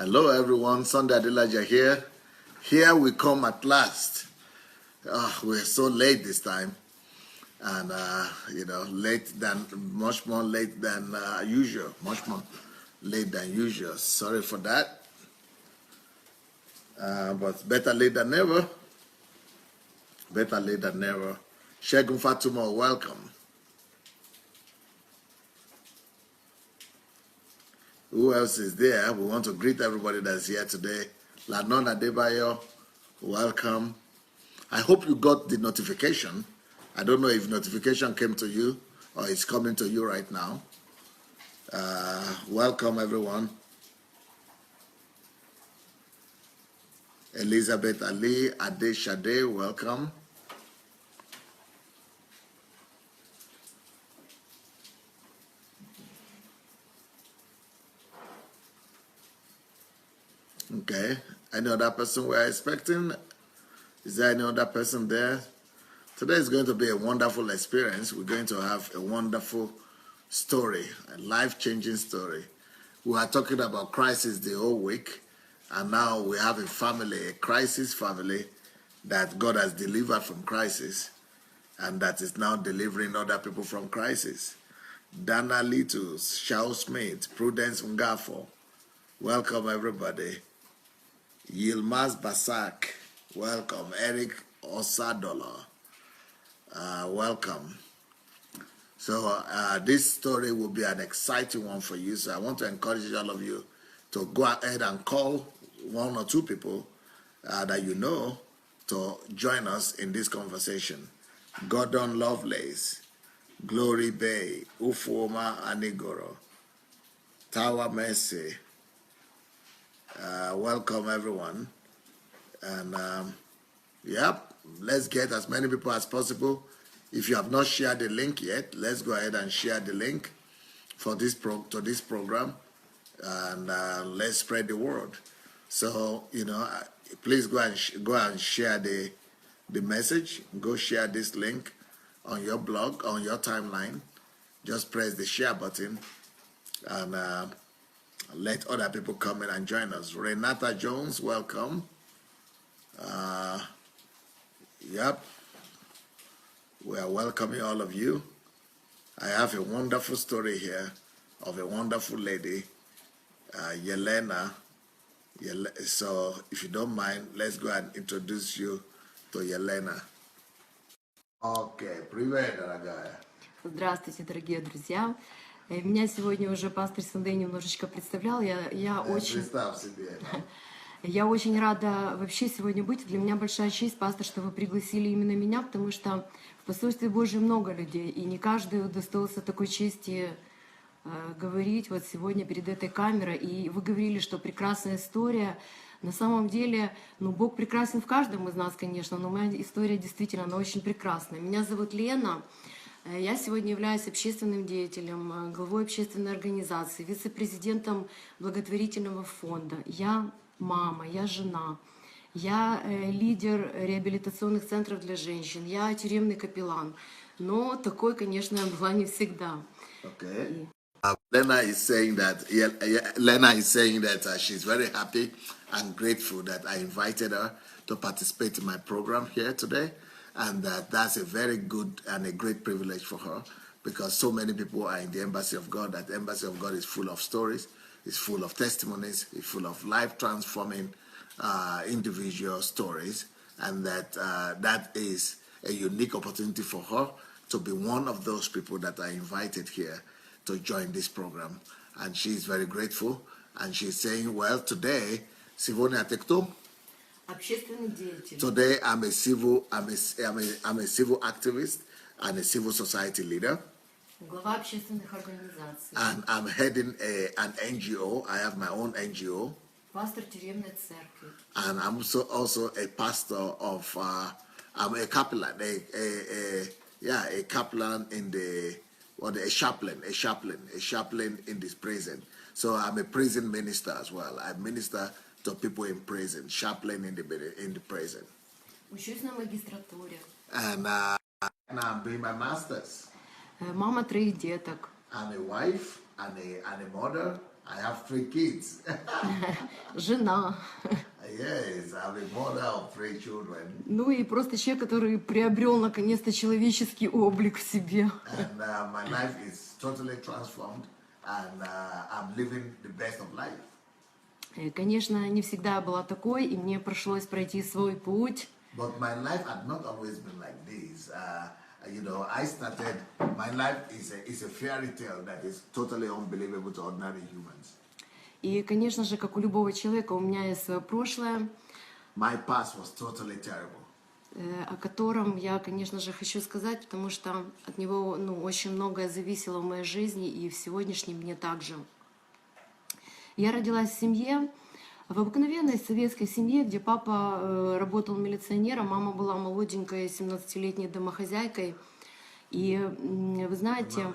Hello everyone, Sunday Adelaja here. Here we come at last. We're so late this time. And, much more late than usual. Much more late than usual. Sorry for that. But better late than never. Better late than never. Shegun Fatuma, welcome. Who else is there? We want to greet everybody that's here today. Lanon Adebayo, welcome. I hope you got the notification. I don't know if notification came to you or it's coming to you right now. Welcome, everyone. Elizabeth Ali Adeshade, welcome. Okay. Any other person we're expecting? Is there any other person there? Today is going to be a wonderful experience. We're going to have a wonderful story, a life-changing story. We are talking about crisis the whole week, and now we have a family, a crisis family, that God has delivered from crisis, and that is now delivering other people from crisis. Dana Littles, Charles Smith, Prudence Ngafo, welcome everybody. Yilmaz Basak, welcome. Eric Osadola, welcome. So this story will be an exciting one for you. So I want to encourage all of you to go ahead and call one or two people that you know to join us in this conversation. Gordon Lovelace, Glory Bay, Ufuoma Anigoro, Tawa Mercy. Welcome everyone. And let's get as many people as possible. If you have not shared the link yet, let's go ahead and share the link for this program, and let's spread the word. So please go and share the message. Go share this link on your blog, on your timeline. Just press the share button and let other people come in and join us. Renata Jones, welcome. We are welcoming all of you. I have a wonderful story here of a wonderful lady, Yelena. So if you don't mind, let's go and introduce you to Yelena. Okay, привет, дорогая. Здравствуйте, дорогие друзья. Меня сегодня уже пастор Сандей немножечко представлял. Представь себе. Я очень рада вообще сегодня быть. Для меня большая честь, пастор, что вы пригласили именно меня, потому что в посольстве Божьем много людей, и не каждый удостоился такой чести говорить вот сегодня перед этой камерой. И вы говорили, что прекрасная история. На самом деле, Бог прекрасен в каждом из нас, конечно, но моя история действительно, она очень прекрасная. Меня зовут Лена. Я сегодня являюсь общественным деятелем, главой общественной организации, вице-президентом благотворительного фонда. Я мама, я жена, я лидер реабилитационных центров для женщин, я тюремный капеллан. Но такой, конечно, я была не всегда. Okay. Lena is saying that she's very happy and grateful that I invited her to participate in my program here today, and that's a very good and a great privilege for her, because so many people are in the Embassy of God. That the Embassy of God is full of stories, it's full of testimonies, it's full of life-transforming individual stories, and that is a unique opportunity for her to be one of those people that are invited here to join this program. And she's very grateful, and she's saying, well, today, Sivonia Tekto, today I'm a civil activist and a civil society leader. And I'm heading an NGO. I have my own NGO. And I'm also a pastor of, I'm a chaplain, a chaplain in a chaplain in this prison. So I'm a prison minister as well. I minister to people in prison, chaplain in the prison. And now I'm doing my master's. Мама 3 деток. I'm a wife, and a mother, I have 3 kids. жена. Yes, I'm a mother of 3 children. Ну и просто человек, который приобрел наконец-то человеческий облик в себе. And my life is totally transformed, and I'm living the best of life. Конечно, не всегда была такой, и мне пришлось пройти свой путь. But my life had not always been like this. I started, my life is a fairy tale that is totally unbelievable to ordinary humans. И, конечно же, как у любого человека, у меня есть свое прошлое, My past was totally terrible. о котором я, конечно же, хочу сказать, потому что от него очень многое зависело в моей жизни и в сегодняшнем дне также. Я родилась в семье, в обыкновенной советской семье, где папа работал милиционером, мама была молоденькой 17-летней домохозяйкой. И вы знаете...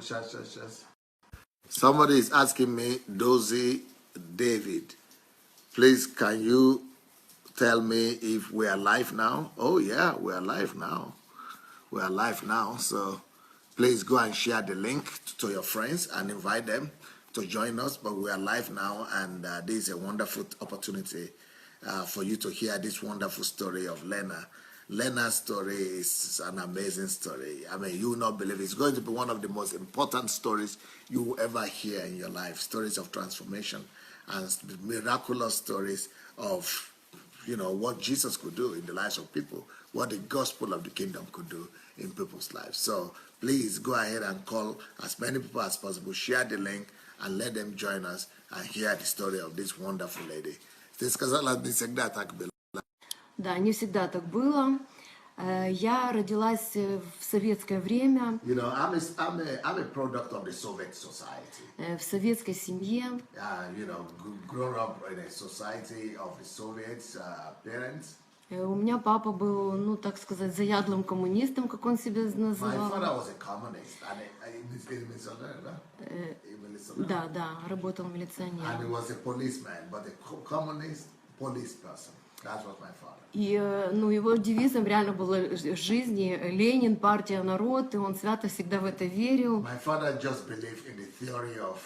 Somebody is asking me, Dozie David, please can you tell me if we are live now? Oh yeah, we are live now. We are live now, so please go and share the link to your friends and invite them to join us. But we are live now, and this is a wonderful opportunity for you to hear this wonderful story of Lena. Lena's story is an amazing story. I mean, you will not believe it. It's going to be one of the most important stories you will ever hear in your life. Stories of transformation and miraculous stories of, what Jesus could do in the lives of people, what the gospel of the kingdom could do in people's lives. So please go ahead and call as many people as possible. Share the link and let them join us and hear the story of this wonderful lady. Да, не всегда так было. Я родилась в советское время. I'm a product of the Soviet society. В советской семье. Grown up in a society of the Soviets, parents. У меня папа был, так сказать, заядлым коммунистом, как он себя называл. My father was a communist. Да, работал милиционером. And he was a policeman, but a communist police person. That was my father. И его девизом реально было в жизни Ленин, партия, народ, и он свято всегда в это верил. My father just believed in the theory of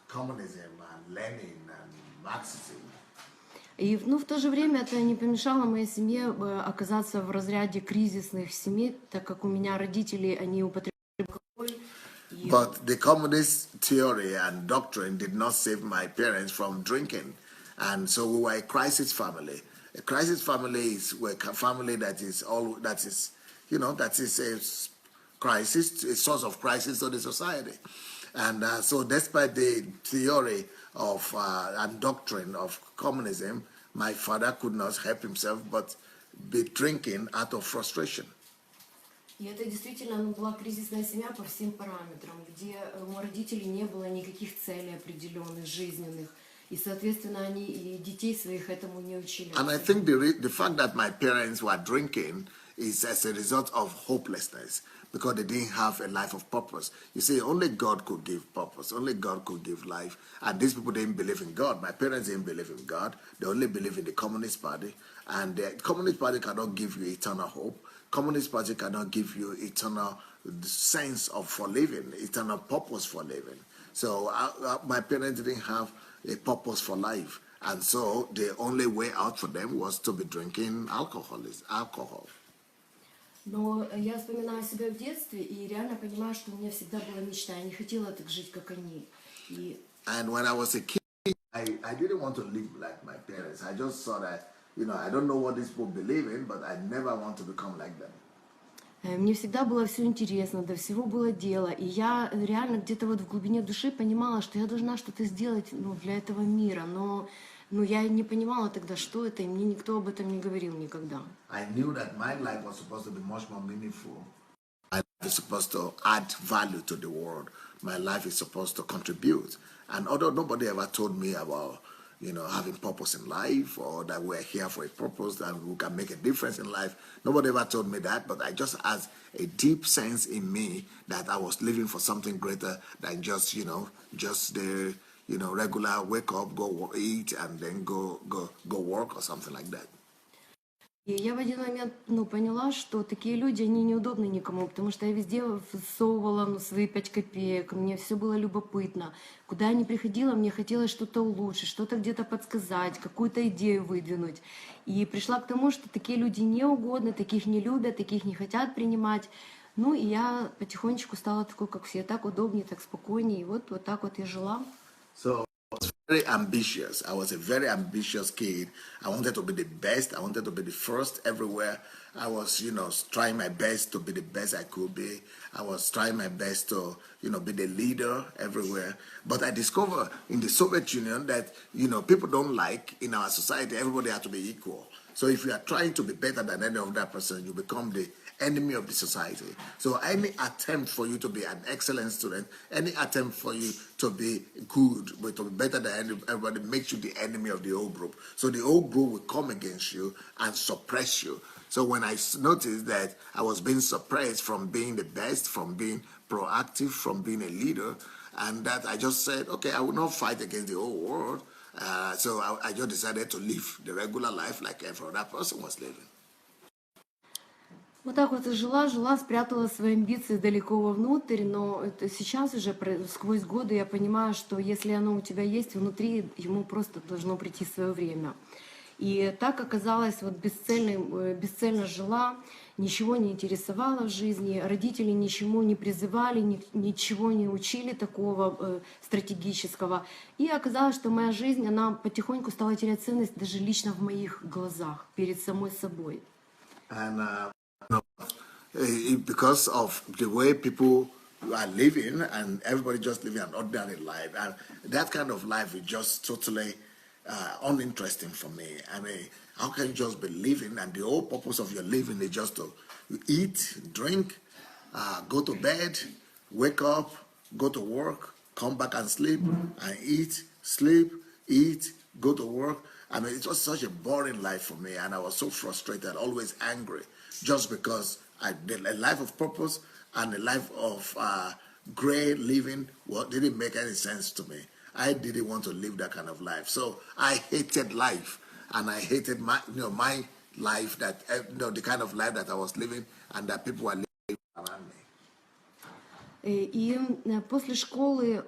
communism and Lenin and Marxism. И в то же время это не помешало моей семье оказаться в разряде кризисных семей, так как у меня родители, они употребляли алкоголь. But the communist theory and doctrine did not save my parents from drinking. And so we were a crisis family. A crisis family is a family that is a crisis, a source of crisis to the society. And so despite the theory of and doctrine of communism, my father could not help himself but be drinking out of frustration. И это действительно была кризисная семья по всем параметрам, где у родителей не было никаких целей определенных, жизненных. И, соответственно, они и детей своих этому не учили. And I think the fact that my parents were drinking is as a result of hopelessness, because they didn't have a life of purpose. You see, only God could give purpose. Only God could give life. And these people didn't believe in God. My parents didn't believe in God. They only believe in the Communist Party. And the Communist Party cannot give you eternal hope. Communist Party cannot give you eternal sense for living, eternal purpose for living. So my parents didn't have a purpose for life. And so the only way out for them was to be drinking alcohol. Но я вспоминаю себя в детстве и реально понимаю, что у меня всегда была мечта. Я не хотела так жить, как они. And when I was a kid, I didn't want to live like my parents. I just saw that, I don't know what these people believe in, but I never want to become like them. Мне всегда было все интересно, до всего было дело. И я реально где-то в глубине души понимала, что я должна что-то сделать для этого мира. Но я не понимала тогда, что это, и мне никто об этом не говорил никогда. I knew that my life was supposed to be much more meaningful. My life is supposed to add value to the world. My life is supposed to contribute. And although nobody ever told me about having purpose in life, or that we're here for a purpose, that we can make a difference in life. Nobody ever told me that, but I just had a deep sense in me that I was living for something greater than just the regular wake up, go eat, and then go work or something like that. И я в один момент, поняла, что такие люди, они неудобны никому, потому что я везде всовывала, свои 5 копеек, мне все было любопытно. Куда я ни приходила, мне хотелось что-то улучшить, что-то где-то подсказать, какую-то идею выдвинуть. И пришла к тому, что такие люди неугодны, таких не любят, таких не хотят принимать. Ну, и я потихонечку стала такой, как все, так удобнее, так спокойнее. И вот так вот я жила. So very ambitious. I was a very ambitious kid. I wanted to be the best. I wanted to be the first everywhere. I was, trying my best to be the best I could be. I was trying my best to, be the leader everywhere. But I discovered in the Soviet Union that, people don't like in our society, everybody has to be equal. So if you are trying to be better than any other person, you become the enemy of the society. So any attempt for you to be an excellent student, any attempt for you to be good, but to be better than everybody, makes you the enemy of the whole group. So the whole group will come against you and suppress you. So when I noticed that I was being suppressed from being the best, from being proactive, from being a leader, and that I just said, okay, I will not fight against the whole world. So I just decided to live the regular life like every other person was living. Вот так вот и жила, спрятала свои амбиции далеко вовнутрь, но это сейчас уже сквозь годы я понимаю, что если оно у тебя есть внутри, ему просто должно прийти свое время. И так оказалось, вот бесцельно жила, ничего не интересовало в жизни, родители ничему не призывали, ничего не учили такого стратегического. И оказалось, что моя жизнь, она потихоньку стала терять ценность даже лично в моих глазах, перед самой собой. And because of the way people are living and everybody just living an ordinary life, and that kind of life is just totally uninteresting for me. I mean, how can you just be living and the whole purpose of your living is just to eat, drink, go to bed, wake up, go to work, come back and sleep, and eat, go to work. I mean, it was such a boring life for me, and I was so frustrated, always angry, just because a life of purpose and a life of gray living didn't make any sense to me. I didn't want to live that kind of life, so I hated life, and I hated my life, that the kind of life that I was living and that people were living around me. И после школы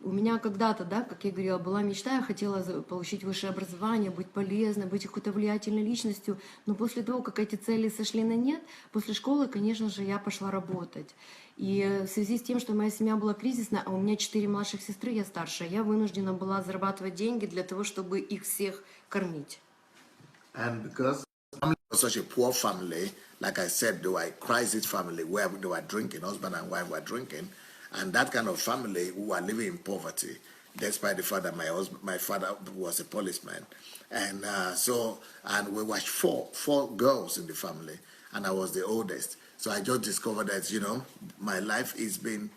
у меня когда-то, да, как я говорила, была мечта, я хотела получить высшее образование, быть полезной, быть какой-то влиятельной личностью, но после того, как эти цели сошли на нет, после школы, конечно же, я пошла работать. И в связи с тем, что моя семья была кризисная, а у меня 4 младших сестры, я старшая, я вынуждена была зарабатывать деньги для того, чтобы их всех кормить. And because family was such a poor family, like I said, they were a crisis family where they were drinking, husband and wife were drinking, and that kind of family who were living in poverty, despite the fact that my father was a policeman, and and we were four girls in the family, and I was the oldest. So I just discovered that my life is been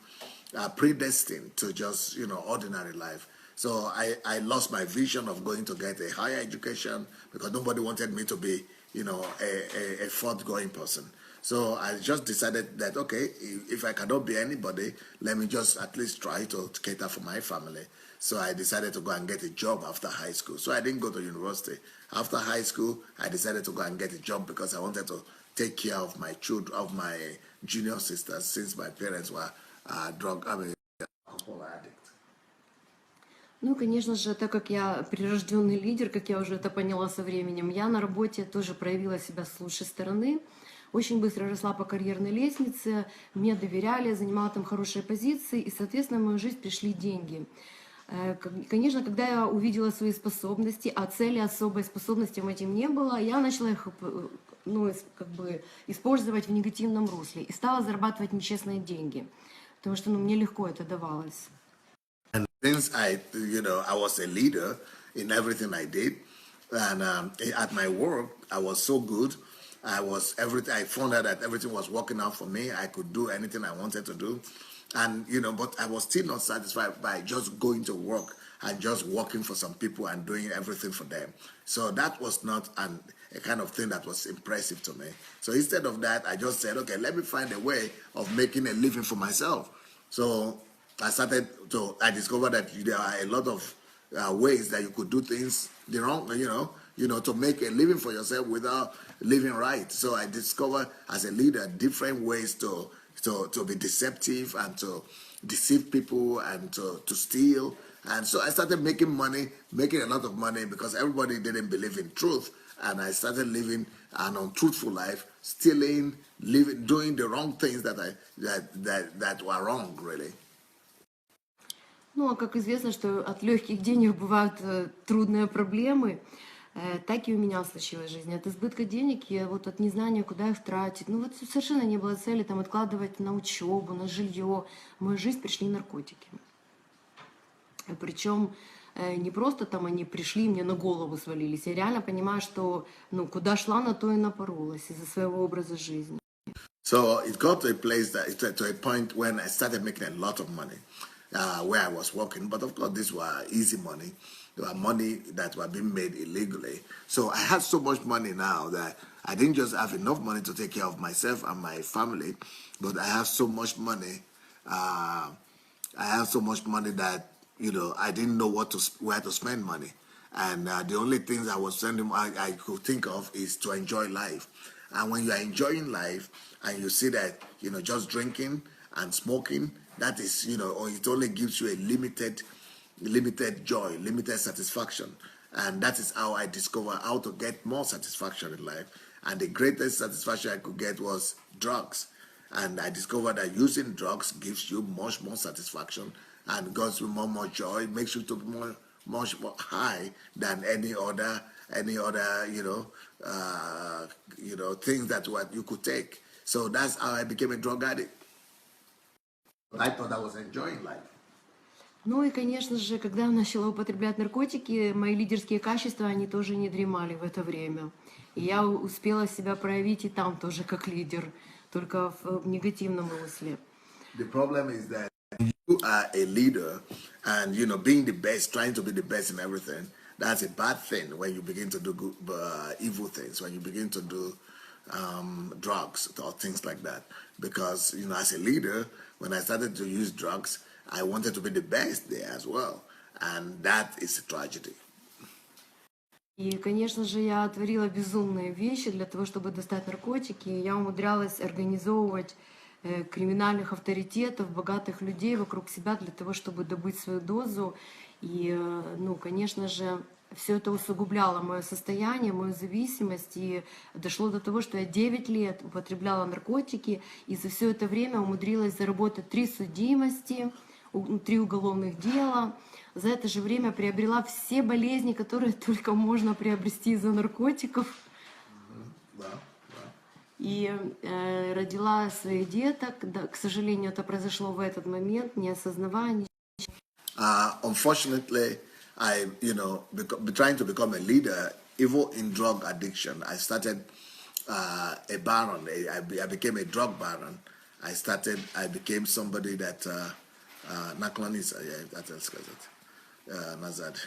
predestined to just ordinary life. So I lost my vision of going to get a higher education because nobody wanted me to be, a fourth-going person. So I just decided that, okay, if I cannot be anybody, let me just at least try to cater for my family. So I decided to go and get a job after high school. So I didn't go to university. After high school, I decided to go and get a job because I wanted to take care of my children, of my junior sisters, since my parents were alcohol addicts. Ну, конечно же, так как я прирожденный лидер, как я уже это поняла со временем, я на работе тоже проявила себя с лучшей стороны. Очень быстро росла по карьерной лестнице, мне доверяли, я занимала там хорошие позиции, и, соответственно, в мою жизнь пришли деньги. Конечно, когда я увидела свои способности, а цели особой способностям этим не было, я начала их использовать в негативном русле и стала зарабатывать нечестные деньги, потому что мне легко это давалось. And since I was a leader in everything I did, and at my work, I was so good. I found out that everything was working out for me. I could do anything I wanted to do. And, but I was still not satisfied by just going to work and just working for some people and doing everything for them. So that was not a kind of thing that was impressive to me. So instead of that, I just said, okay, let me find a way of making a living for myself. So I discovered that there are a lot of ways that you could do things the wrong, to make a living for yourself without living right. So I discovered as a leader different ways to be deceptive and to deceive people and to steal. And so I started making money, making a lot of money because everybody didn't believe in truth. And I started living an untruthful life, stealing, living, doing the wrong things that were wrong, really. Ну, а как известно, что от легких денег бывают трудные проблемы, так и у меня случилась жизнь. От избытка денег и вот от незнания, куда их тратить. Ну вот совершенно не было цели там откладывать на учебу, на жилье. В мою жизнь пришли наркотики. Причем не просто там они пришли, мне на голову свалились. Я реально понимаю, что куда шла, на то и напоролась из-за своего образа жизни. So it got to a place to a point when I started making a lot of money where I was working. But of course, these were easy money. They were money that were being made illegally. So I had so much money now that I didn't just have enough money to take care of myself and my family, but I have so much money. I have so much money that I didn't know where to spend money. And the only things I could think of is to enjoy life. And when you are enjoying life and you see that, just drinking and smoking, that is, or it only gives you a limited joy, limited satisfaction. And that is how I discovered how to get more satisfaction in life. And the greatest satisfaction I could get was drugs. And I discovered that using drugs gives you much more satisfaction and gives you more joy, makes you to be much more high than any other things that what you could take. So that's how I became a drug addict. But I thought I was enjoying life. Ну и, конечно же, когда я начала употреблять наркотики, мои лидерские качества, они тоже не дремали в это время. И я успела себя проявить и там тоже как лидер, только в негативном русле. The problem is that you are a leader and, being the best, trying to be the best in everything, that's a bad thing when you begin to do evil things, when you begin to do drugs or things like that. Because, as a leader, when I started to use drugs, I wanted to be the best there as well. And that is a tragedy. И, конечно же, я творила безумные вещи для того, чтобы достать наркотики. Я умудрялась организовывать криминальных авторитетов, богатых людей вокруг себя для того, чтобы добыть свою дозу. И, конечно же, все это усугубляло мое состояние, мою зависимость. И дошло до того, что я 9 лет употребляла наркотики. И за все это время умудрилась заработать 3 судимости, 3 уголовных дела. За это же время приобрела все болезни, которые только можно приобрести из-за наркотиков. И родила своих деток. Да, к сожалению, это произошло в этот момент, не осознавая. Unfortunately, I, trying to become a leader, even in drug addiction, I started a baron. I became a drug baron. I became somebody that Nazad.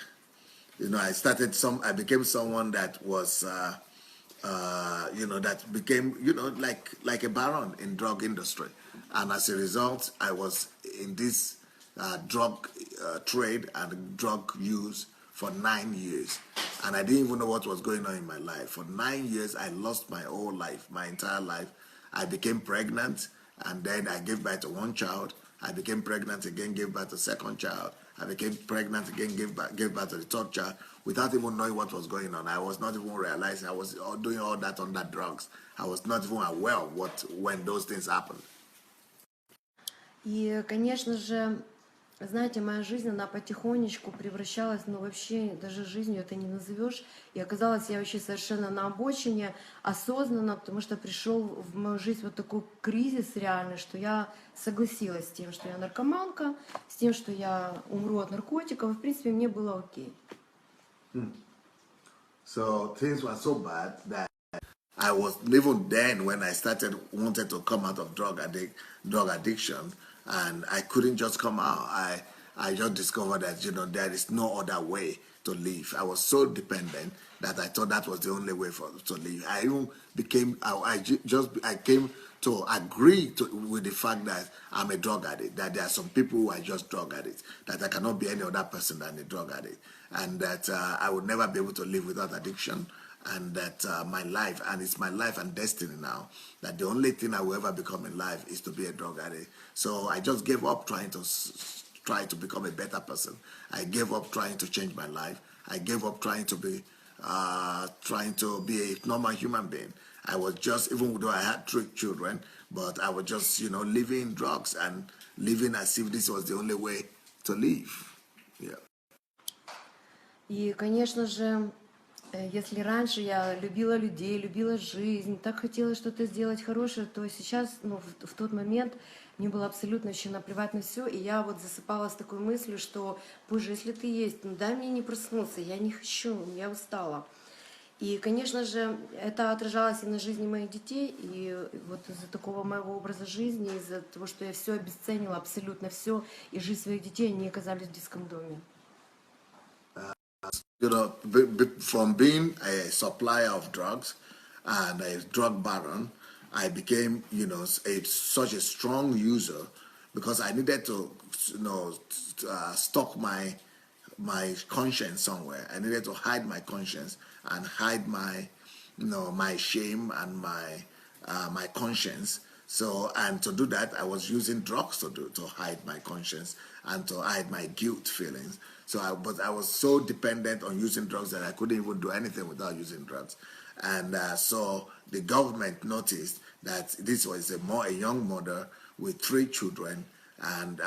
I became someone that was that became like a baron in drug industry, and as a result I was in this drug trade and drug use for 9 years, and I didn't even know what was going on in my life. For 9 years I lost my whole life, my entire life. I became pregnant, and then I gave birth to one child. I became pregnant again, gave birth to the second child. I became pregnant again, gave birth to the third child, without even knowing what was going on. I was not even realizing I was doing all that under drugs. I was not even aware of when those things happened. И, конечно же, знаете, моя жизнь, она потихонечку превращалась, вообще даже жизнью это не назовешь. И оказалась я вообще совершенно на обочине, осознанно, потому что пришел в мою жизнь вот такой кризис реальный, что я согласилась с тем, что я наркоманка, с тем, что я умру от наркотиков, и, в принципе, мне было окей. So things were so bad that I was, even then when I wanted to come out of drug addiction, and I couldn't just come out. I just discovered that there is no other way to live. I was so dependent that I thought that was the only way to live. I even became I came to agree with the fact that I'm a drug addict, that there are some people who are just drug addicts, that I cannot be any other person than a drug addict, and that I would never be able to live without addiction, and that my life, and it's my life and destiny now, that the only thing I will ever become in life is to be a drug addict. So I just gave up trying to become a better person. I gave up trying to change my life. I gave up trying to be a normal human being. I was just, even though I had 3 children, but I was just, living drugs and living as if this was the only way to live. Yeah. И, конечно же, если раньше я любила людей, любила жизнь, так хотела что-то сделать хорошее, то сейчас, в тот момент мне было абсолютно вообще наплевать на все, и я вот засыпала с такой мыслью, что, Боже, если ты есть, дай мне не проснуться, я не хочу, я устала. И, конечно же, это отражалось и на жизни моих детей, и вот из-за такого моего образа жизни, из-за того, что я все обесценила, абсолютно все, и жизнь своих детей, они оказались в детском доме. From being a supplier of drugs and a drug baron, I became, such a strong user because I needed to, stock my conscience somewhere. I needed to hide my conscience and hide my, my shame and my conscience. So, and to do that, I was using drugs to hide my conscience and to hide my guilt feelings. So, but I was so dependent on using drugs that I couldn't even do anything without using drugs. And so the government noticed that this was a young mother with 3 children, and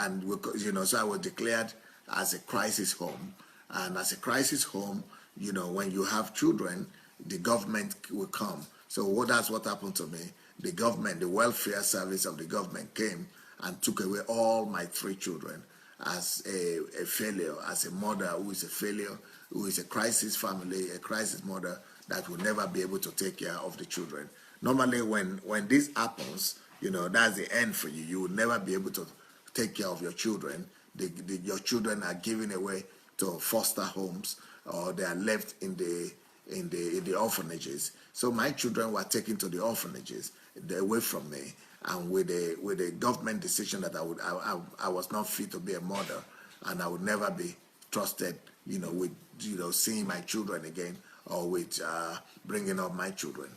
so I was declared as a crisis home. And as a crisis home, when you have children, the government will come. So that's what happened to me. The government, the welfare service of the government came and took away all my 3 children as a failure, as a mother who is a failure, who is a crisis family, a crisis mother that will never be able to take care of the children. Normally, when this happens, that's the end for you. You will never be able to take care of your children. Your children are given away to foster homes, or they are left in the orphanages. So my children were taken to the orphanages, away from me, and with a government decision that I was not fit to be a mother, and I would never be trusted, with seeing my children again, or with bringing up my children.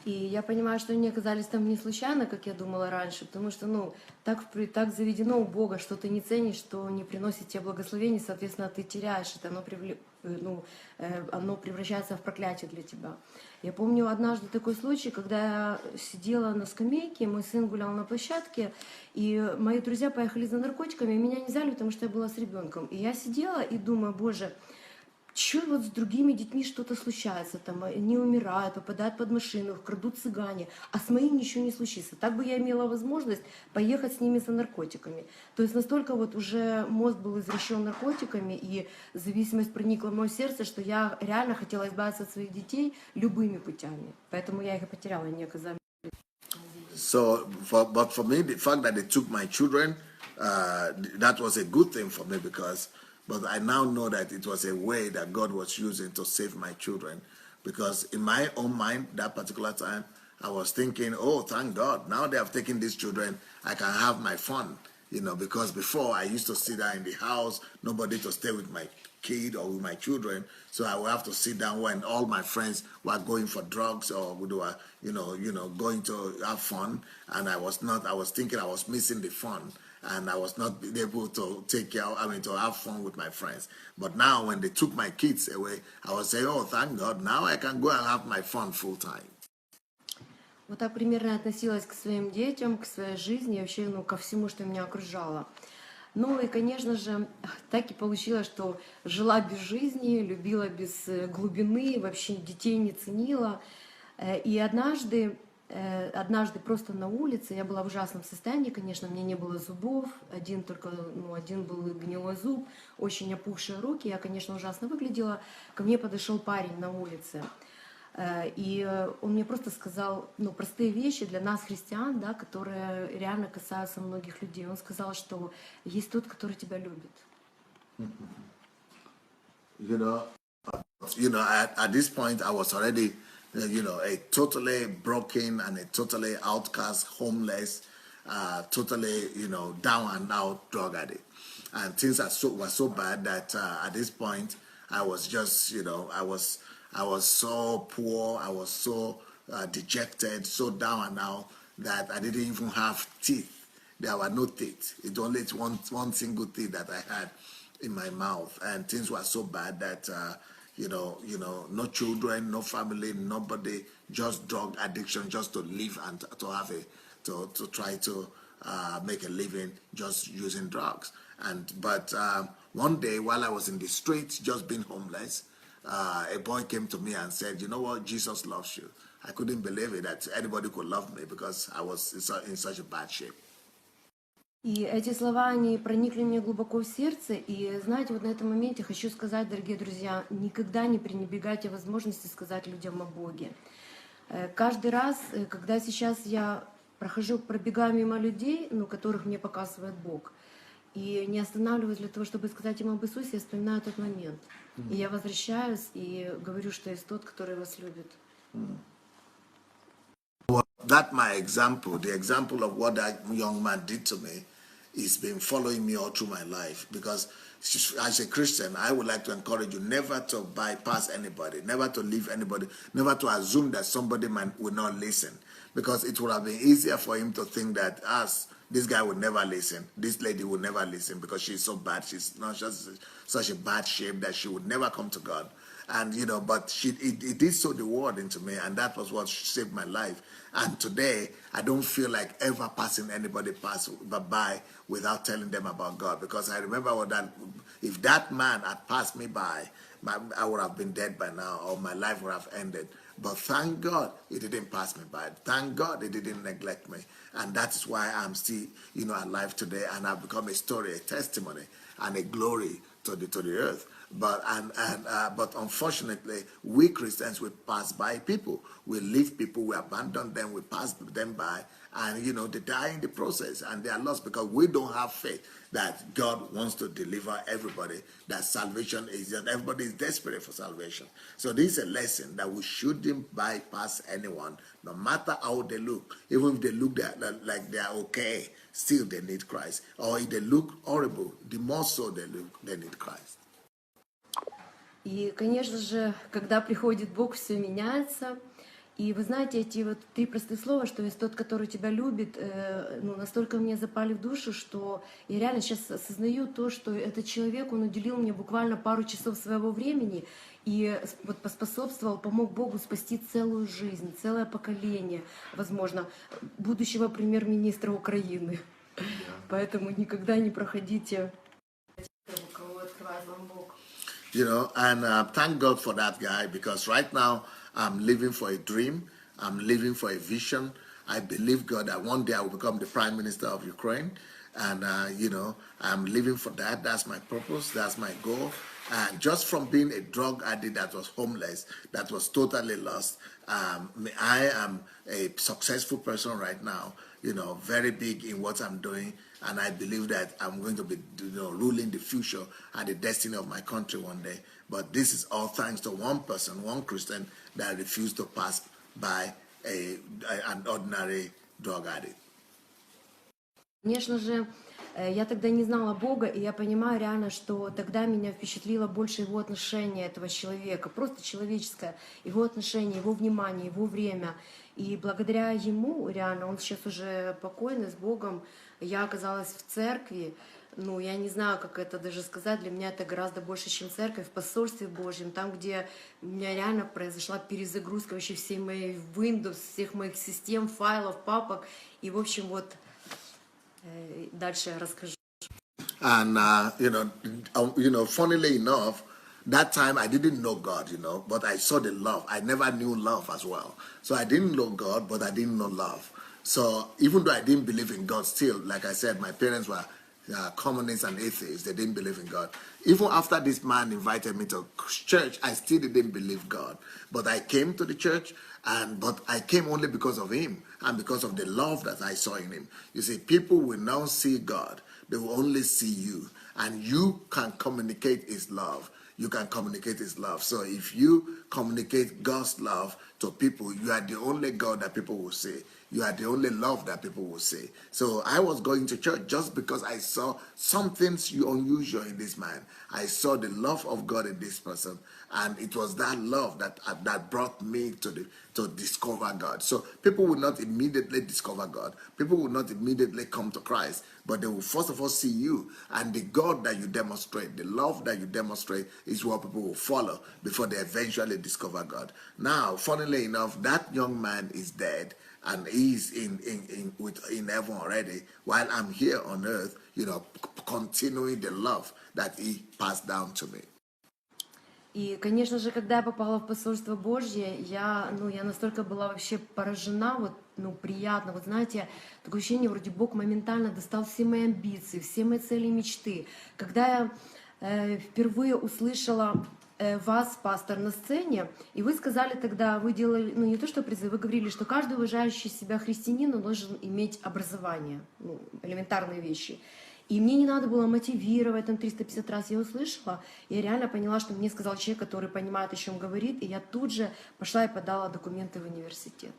И я понимаю, что они оказались там не случайно, как я думала раньше, потому что, так заведено у Бога, что ты не ценишь, что не приносит тебе благословений, соответственно, ты теряешь это, оно превращается в проклятие для тебя. Я помню однажды такой случай, когда я сидела на скамейке, мой сын гулял на площадке, и мои друзья поехали за наркотиками, и меня не взяли, потому что я была с ребенком. И я сидела и думаю, Боже, что вот с другими детьми что-то случается, там они умирают, попадают под машину, их крадут цыгане, а с моим ничего не случится. Так бы я имела возможность поехать с ними за наркотиками. То есть настолько вот уже мозг был извращен наркотиками, и зависимость проникла в мое сердце, что я реально хотела избавиться от своих детей любыми путями. Поэтому я их и потеряла, они оказались. But for me, the fact that they took my children, that was a good thing for me But I now know that it was a way that God was using to save my children. Because in my own mind, that particular time, I was thinking, oh, thank God, now they have taken these children, I can have my fun. Because before I used to sit down in the house, nobody to stay with my kid or with my children. So I would have to sit down when all my friends were going for drugs or were, going to have fun. And I was thinking I was missing the fun. And I was not able to to have fun with my friends. But now when they took my kids away, I was saying, oh, thank God, now I can go and have my fun full time. Вот так примерно относилась к своим детям, к своей жизни, и вообще, ко всему, что меня окружало. И, конечно же, так и получилось, что жила без жизни, любила без глубины, вообще детей не ценила. И однажды просто на улице, я была в ужасном состоянии, конечно, у меня не было зубов, один был гнилой зуб, очень опухшие руки, я, конечно, ужасно выглядела. Ко мне подошел парень на улице, и он мне просто сказал, простые вещи для нас, христиан, да, которые реально касаются многих людей. Он сказал, что есть тот, который тебя любит. At this point, I was already a totally broken and a totally outcast, homeless, totally, down and out drug addict. And things were so bad that at this point, I was just, I was so poor, I was so dejected, so down and out that I didn't even have teeth. There were no teeth. It only one single teeth that I had in my mouth, and things were so bad that no children, no family, nobody, just drug addiction, just to live and to have to try to make a living just using drugs. But one day while I was in the streets, just being homeless, a boy came to me and said, "You know what? Jesus loves you." I couldn't believe it that anybody could love me because I was in such a bad shape. И эти слова, они проникли мне глубоко в сердце. И знаете, вот на этом моменте хочу сказать, дорогие друзья, никогда не пренебрегайте возможности сказать людям о Боге. Каждый раз, когда сейчас я пробегаю мимо людей, которых мне показывает Бог, и не останавливаюсь для того, чтобы сказать им об Иисусе, я вспоминаю этот момент. И я возвращаюсь и говорю, что есть тот, который вас любит. Well, that my example, the example of what that young man did to me, is been following me all through my life. Because as a Christian, I would like to encourage you never to bypass anybody, never to leave anybody, never to assume that somebody will not listen. Because it would have been easier for him to think that this guy would never listen, this lady would never listen because she's so bad, she's not just such a bad shape that she would never come to God. And but it did sow the word into me, and that was what saved my life. And today, I don't feel like ever passing anybody by without telling them about God, because I remember if that man had passed me by, I would have been dead by now, or my life would have ended. But thank God he didn't pass me by. Thank God he didn't neglect me, and that is why I'm still, alive today, and I've become a story, a testimony, and a glory to the earth. But unfortunately, we Christians, we pass by people, we leave people, we abandon them, we pass them by, and they die in the process, and they are lost because we don't have faith that God wants to deliver everybody, that salvation is that everybody is desperate for salvation. So this is a lesson that we shouldn't bypass anyone, no matter how they look. Even if they look like they are okay, still they need Christ. Or if they look horrible, the more so they need Christ. И, конечно же, когда приходит Бог, все меняется. И вы знаете, эти вот 3 простых слова, что есть тот, который тебя любит, настолько мне запали в душу, что я реально сейчас осознаю то, что этот человек, он уделил мне буквально пару часов своего времени и вот поспособствовал, помог Богу спасти целую жизнь, целое поколение, возможно, будущего премьер-министра Украины. Yeah. Поэтому никогда не проходите, у кого открывает вам Бог. And thank God for that guy, because right now I'm living for a dream. I'm living for a vision. I believe God that one day I will become the Prime Minister of Ukraine. And, I'm living for that. That's my purpose. That's my goal. And just from being a drug addict that was homeless, that was totally lost, I am a successful person right now, very big in what I'm doing. And I believe that I'm going to be ruling the future and the destiny of my country one day. But this is all thanks to one person, one Christian, that refused to pass by an ordinary drug addict. Конечно же, я тогда не знала Бога, и я понимаю реально, что тогда меня впечатлило больше его отношение этого человека, просто человеческое, его отношение, его внимание, его время. И благодаря ему, реально, он сейчас уже покойный, с Богом, я оказалась в церкви. Я не знаю, как это даже сказать, для меня это гораздо больше, чем церковь, в посольстве Божьем, там, где у меня реально произошла перезагрузка вообще всей моей Windows, всех моих систем, файлов, папок. И, в общем, вот дальше я расскажу. And, funnily enough, that time I didn't know God, but I saw the love. I never knew love as well. So I didn't know God, but I didn't know love. So even though I didn't believe in God, still, like I said, my parents were communists and atheists. They didn't believe in God. Even after this man invited me to church, I still didn't believe God. But I came to the church, but I came only because of him and because of the love that I saw in him. You see, people will now see God. They will only see you. And you can communicate his love. You can communicate his love. So if you communicate God's love to people. You are the only God that people will see. You are the only love that people will see. So I was going to church just because I saw something unusual in this man. I saw the love of God in this person, and it was that love that brought me to discover God. So people will not immediately discover God. People will not immediately come to Christ, but they will first of all see you, and the God that you demonstrate, the love that you demonstrate, is what people will follow before they eventually discover God. Now, funnily enough, that young man is dead, and he's in heaven already, while I'm here on earth, continuing the love that he passed down to me. И, конечно же, когда я попала в посольство Божье, я настолько была вообще поражена, приятно. Вот знаете, такое ощущение, вроде Бог моментально достал все мои амбиции, все мои цели и мечты. Когда я впервые услышала вас, пастор, на сцене, и вы сказали тогда, вы делали, не то что призыв, вы говорили, что каждый уважающий себя христианин должен иметь образование, элементарные вещи. И мне не надо было мотивировать 350 раз, я услышала, и я реально поняла, что мне сказал человек, который понимает, о чем говорит, и я тут же пошла и подала документы в университет.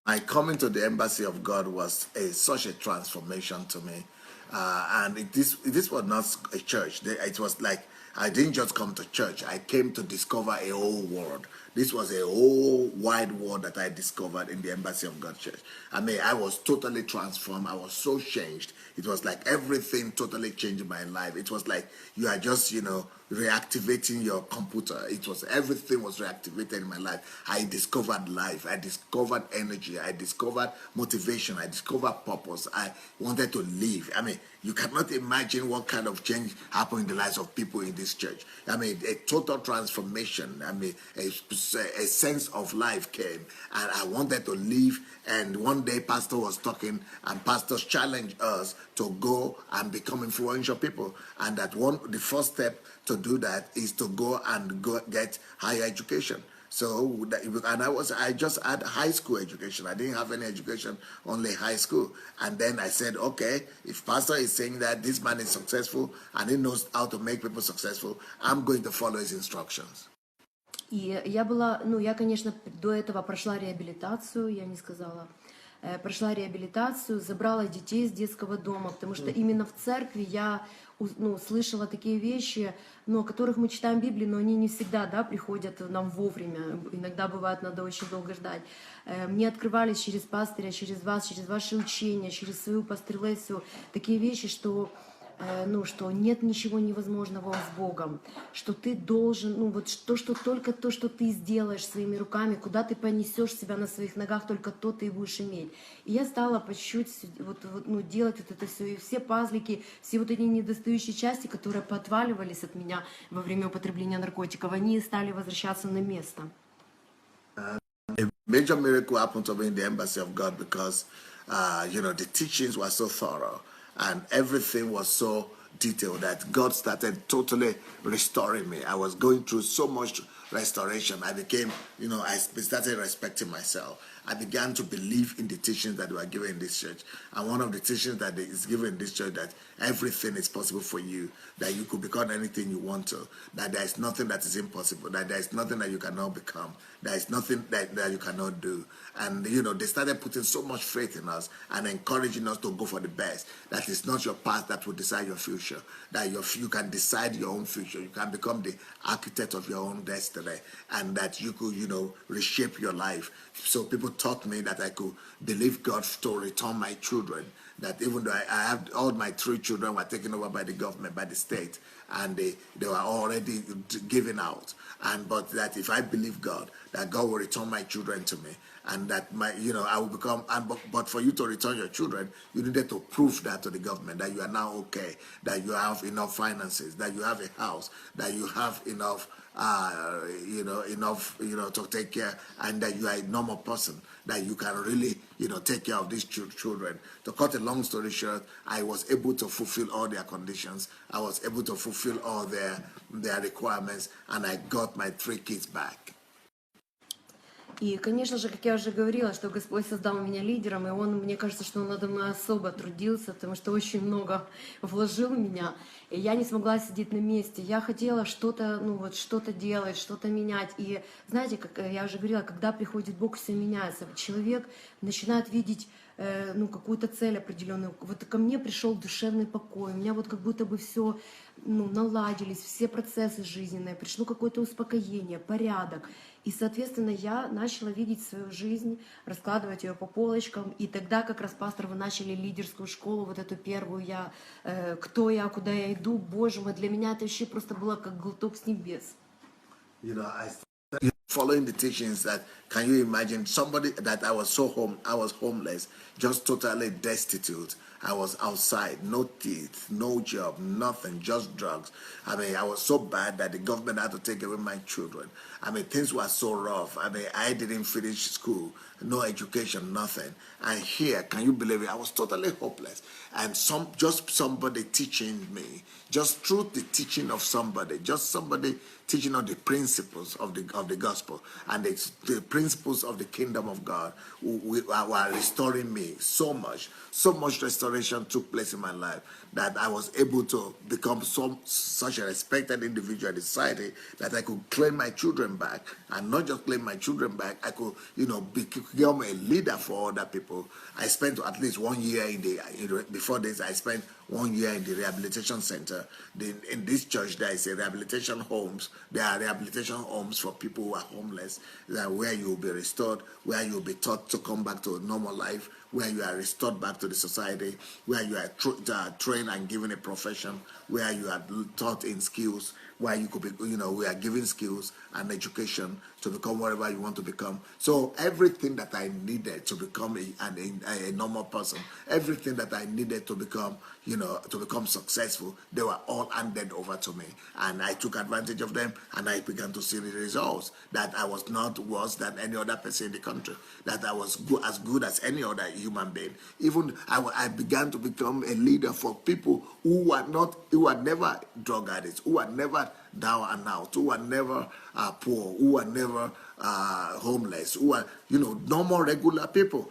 My coming to the embassy of God was such a transformation to me. And this was not a church. It was like I didn't just come to church. I came to discover a whole world. This was a whole wide world that I discovered in the Embassy of God Church. I mean, I was totally transformed. I was so changed. It was like everything totally changed my life. It was like you are just, reactivating your computer. Everything was reactivated in my life. I discovered life. I discovered energy. I discovered motivation. I discovered purpose. I wanted to live. I mean, you cannot imagine what kind of change happened in the lives of people in this church. I mean, a total transformation. I mean, a sense of life came, and I wanted to live. And one day, Pastor was talking, and pastors challenged us to go and become influential people. And the first step to do that is to go get higher education. So, and I just had high school education. I didn't have any education, only high school. And then I said, okay, if Pastor is saying that this man is successful and he knows how to make people successful, I'm going to follow his instructions. И я, конечно, до этого прошла реабилитацию, я не сказала. Прошла реабилитацию, забрала детей из детского дома, потому что именно в церкви я слышала такие вещи, о которых мы читаем в Библии, но они не всегда приходят нам вовремя. Иногда бывает, надо очень долго ждать. Мне открывались через пастыря, через вас, через ваши учения, через свою пастырь-Лесю такие вещи, что нет ничего невозможного с Богом, что ты должен, только то, что ты сделаешь своими руками, куда ты понесешь себя на своих ногах, только то ты и будешь иметь. И я стала по чуть-чуть делать это все, и все пазлики, все эти недостающие части, которые поотваливались от меня во время употребления наркотиков, они стали возвращаться на место. A major miracle happened to me in the Embassy of God because, the teachings were so thorough. And everything was so detailed that God started totally restoring me. I was going through so much restoration. I became, I started respecting myself. I began to believe in the teachings that were given in this church. And one of the teachings that is given in this church, that everything is possible for you, that you could become anything you want to, that there is nothing that is impossible, that there is nothing that you cannot become, there is nothing that you cannot do. And, they started putting so much faith in us and encouraging us to go for the best. That it's not your past that will decide your future, that you can decide your own future. You can become the architect of your own destiny, and that you could, reshape your life. So people taught me that I could believe God to return my children, that even though I have all my 3 children were taken over by the government, by the state, and they were already given out, but that if I believe God, that God will return my children to me, and that I will become, but for you to return your children, you needed to prove that to the government, that you are now okay, that you have enough finances, that you have a house, that you have enough to take care, and that you are a normal person, that you can really, take care of these children. To cut a long story short, I was able to fulfill all their conditions. I was able to fulfill all their requirements, and I got my 3 kids back. И, конечно же, как я уже говорила, что Господь создал меня лидером, и Он, мне кажется, что Он надо мной особо трудился, потому что очень много вложил в меня, и я не смогла сидеть на месте. Я хотела что-то, ну вот, что-то делать, что-то менять. И знаете, как я уже говорила, когда приходит Бог, все меняется. Человек начинает видеть ну, какую-то цель определенную. Вот ко мне пришел душевный покой, у меня вот как будто бы все ну, наладились, все процессы жизненные, пришло какое-то успокоение, порядок. И, соответственно, я начала видеть свою жизнь, раскладывать ее по полочкам. И тогда как раз, пастор, вы начали лидерскую школу, вот эту первую, кто я, куда я иду, Боже мой, для меня это вообще просто было как глоток с небес. You know, following the teachings that, can you imagine somebody that I was homeless, just totally destitute. I was outside, no teeth, no job, nothing, just drugs. I mean, I was so bad that the government had to take away my children. I mean, things were so rough. I mean, I didn't finish school, no education, nothing. And here, can you believe it? I was totally hopeless. And just somebody teaching me, just through the teaching of somebody, just somebody teaching on the principles of the gospel and the principles of the kingdom of God were restoring me so much restoration took place in my life that I was able to become such a respected individual in society that I could claim my children back, and not just claim my children back, I could, become a leader for other people. I spent at least 1 year before this, I spent 1 year in the rehabilitation center. In this church, there is a rehabilitation homes. There are rehabilitation homes for people who are homeless, where you will be restored, where you will be taught to come back to a normal life, where you are restored back to the society, where you are trained and given a profession, where you are taught in skills, where you could be, we are given skills and education to become whatever you want to become. So everything that I needed to become a normal person, everything that I needed to become, to become successful, they were all handed over to me. And I took advantage of them, and I began to see the results, that I was not worse than any other person in the country, that I was as good as any other human being. Even I began to become a leader for people who were never drug addicts, who were never down and out, who were never poor, who were never homeless, who were, normal, regular people.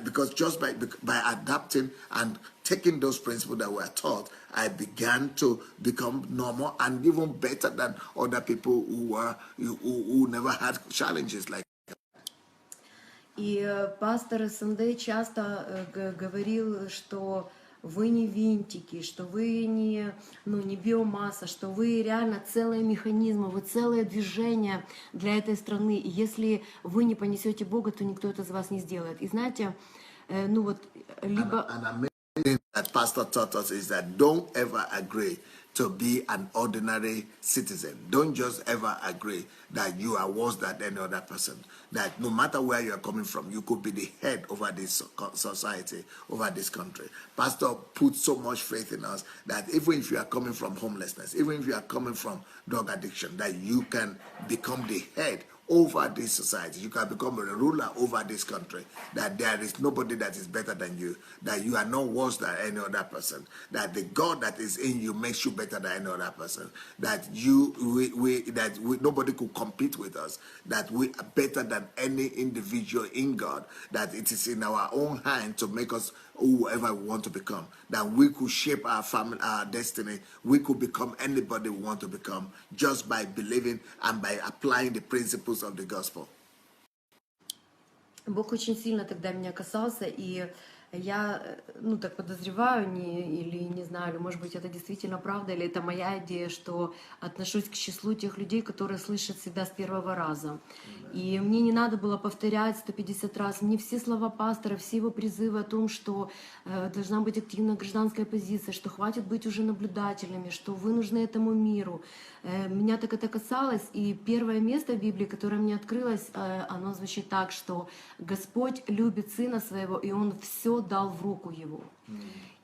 Because just by adapting and taking those principles that were taught, I began to become normal and even better than other people who never had challenges like. И пастор СНД часто говорил, что вы не винтики, что вы не биомасса, что вы реально целые механизмы, вы целое движение для этой страны. И если вы не понесете Бога, то никто это за вас не сделает. И знаете, либо... That pastor taught us is that don't ever agree to be an ordinary citizen. Don't just ever agree that you are worse than any other person. That no matter where you are coming from, you could be the head over this society, over this country. Pastor put so much faith in us that even if you are coming from homelessness, even if you are coming from drug addiction, that you can become the head over this society. You can become a ruler over this country. That there is nobody that is better than you. That you are not worse than any other person. That the God that is in you makes you better than any other person. That nobody could compete with us. That we are better than any individual in God. That it is in our own hand to make us whoever we want to become. That we could shape our family, our destiny. We could become anybody we want to become just by believing and by applying the principles of the gospel. Бог очень сильно тогда меня касался, и я, так подозреваю, или не знаю, или может быть это действительно правда, или это моя идея, что отношусь к числу тех людей, которые слышат всегда с первого раза. И мне не надо было повторять 150 раз. Мне все слова пастора, все его призывы о том, что должна быть активная гражданская позиция, что хватит быть уже наблюдательными, что вы нужны этому миру. Меня так это касалось, и первое место в Библии, которое мне открылось, оно звучит так, что Господь любит Сына Своего, и Он все дал в руку Его.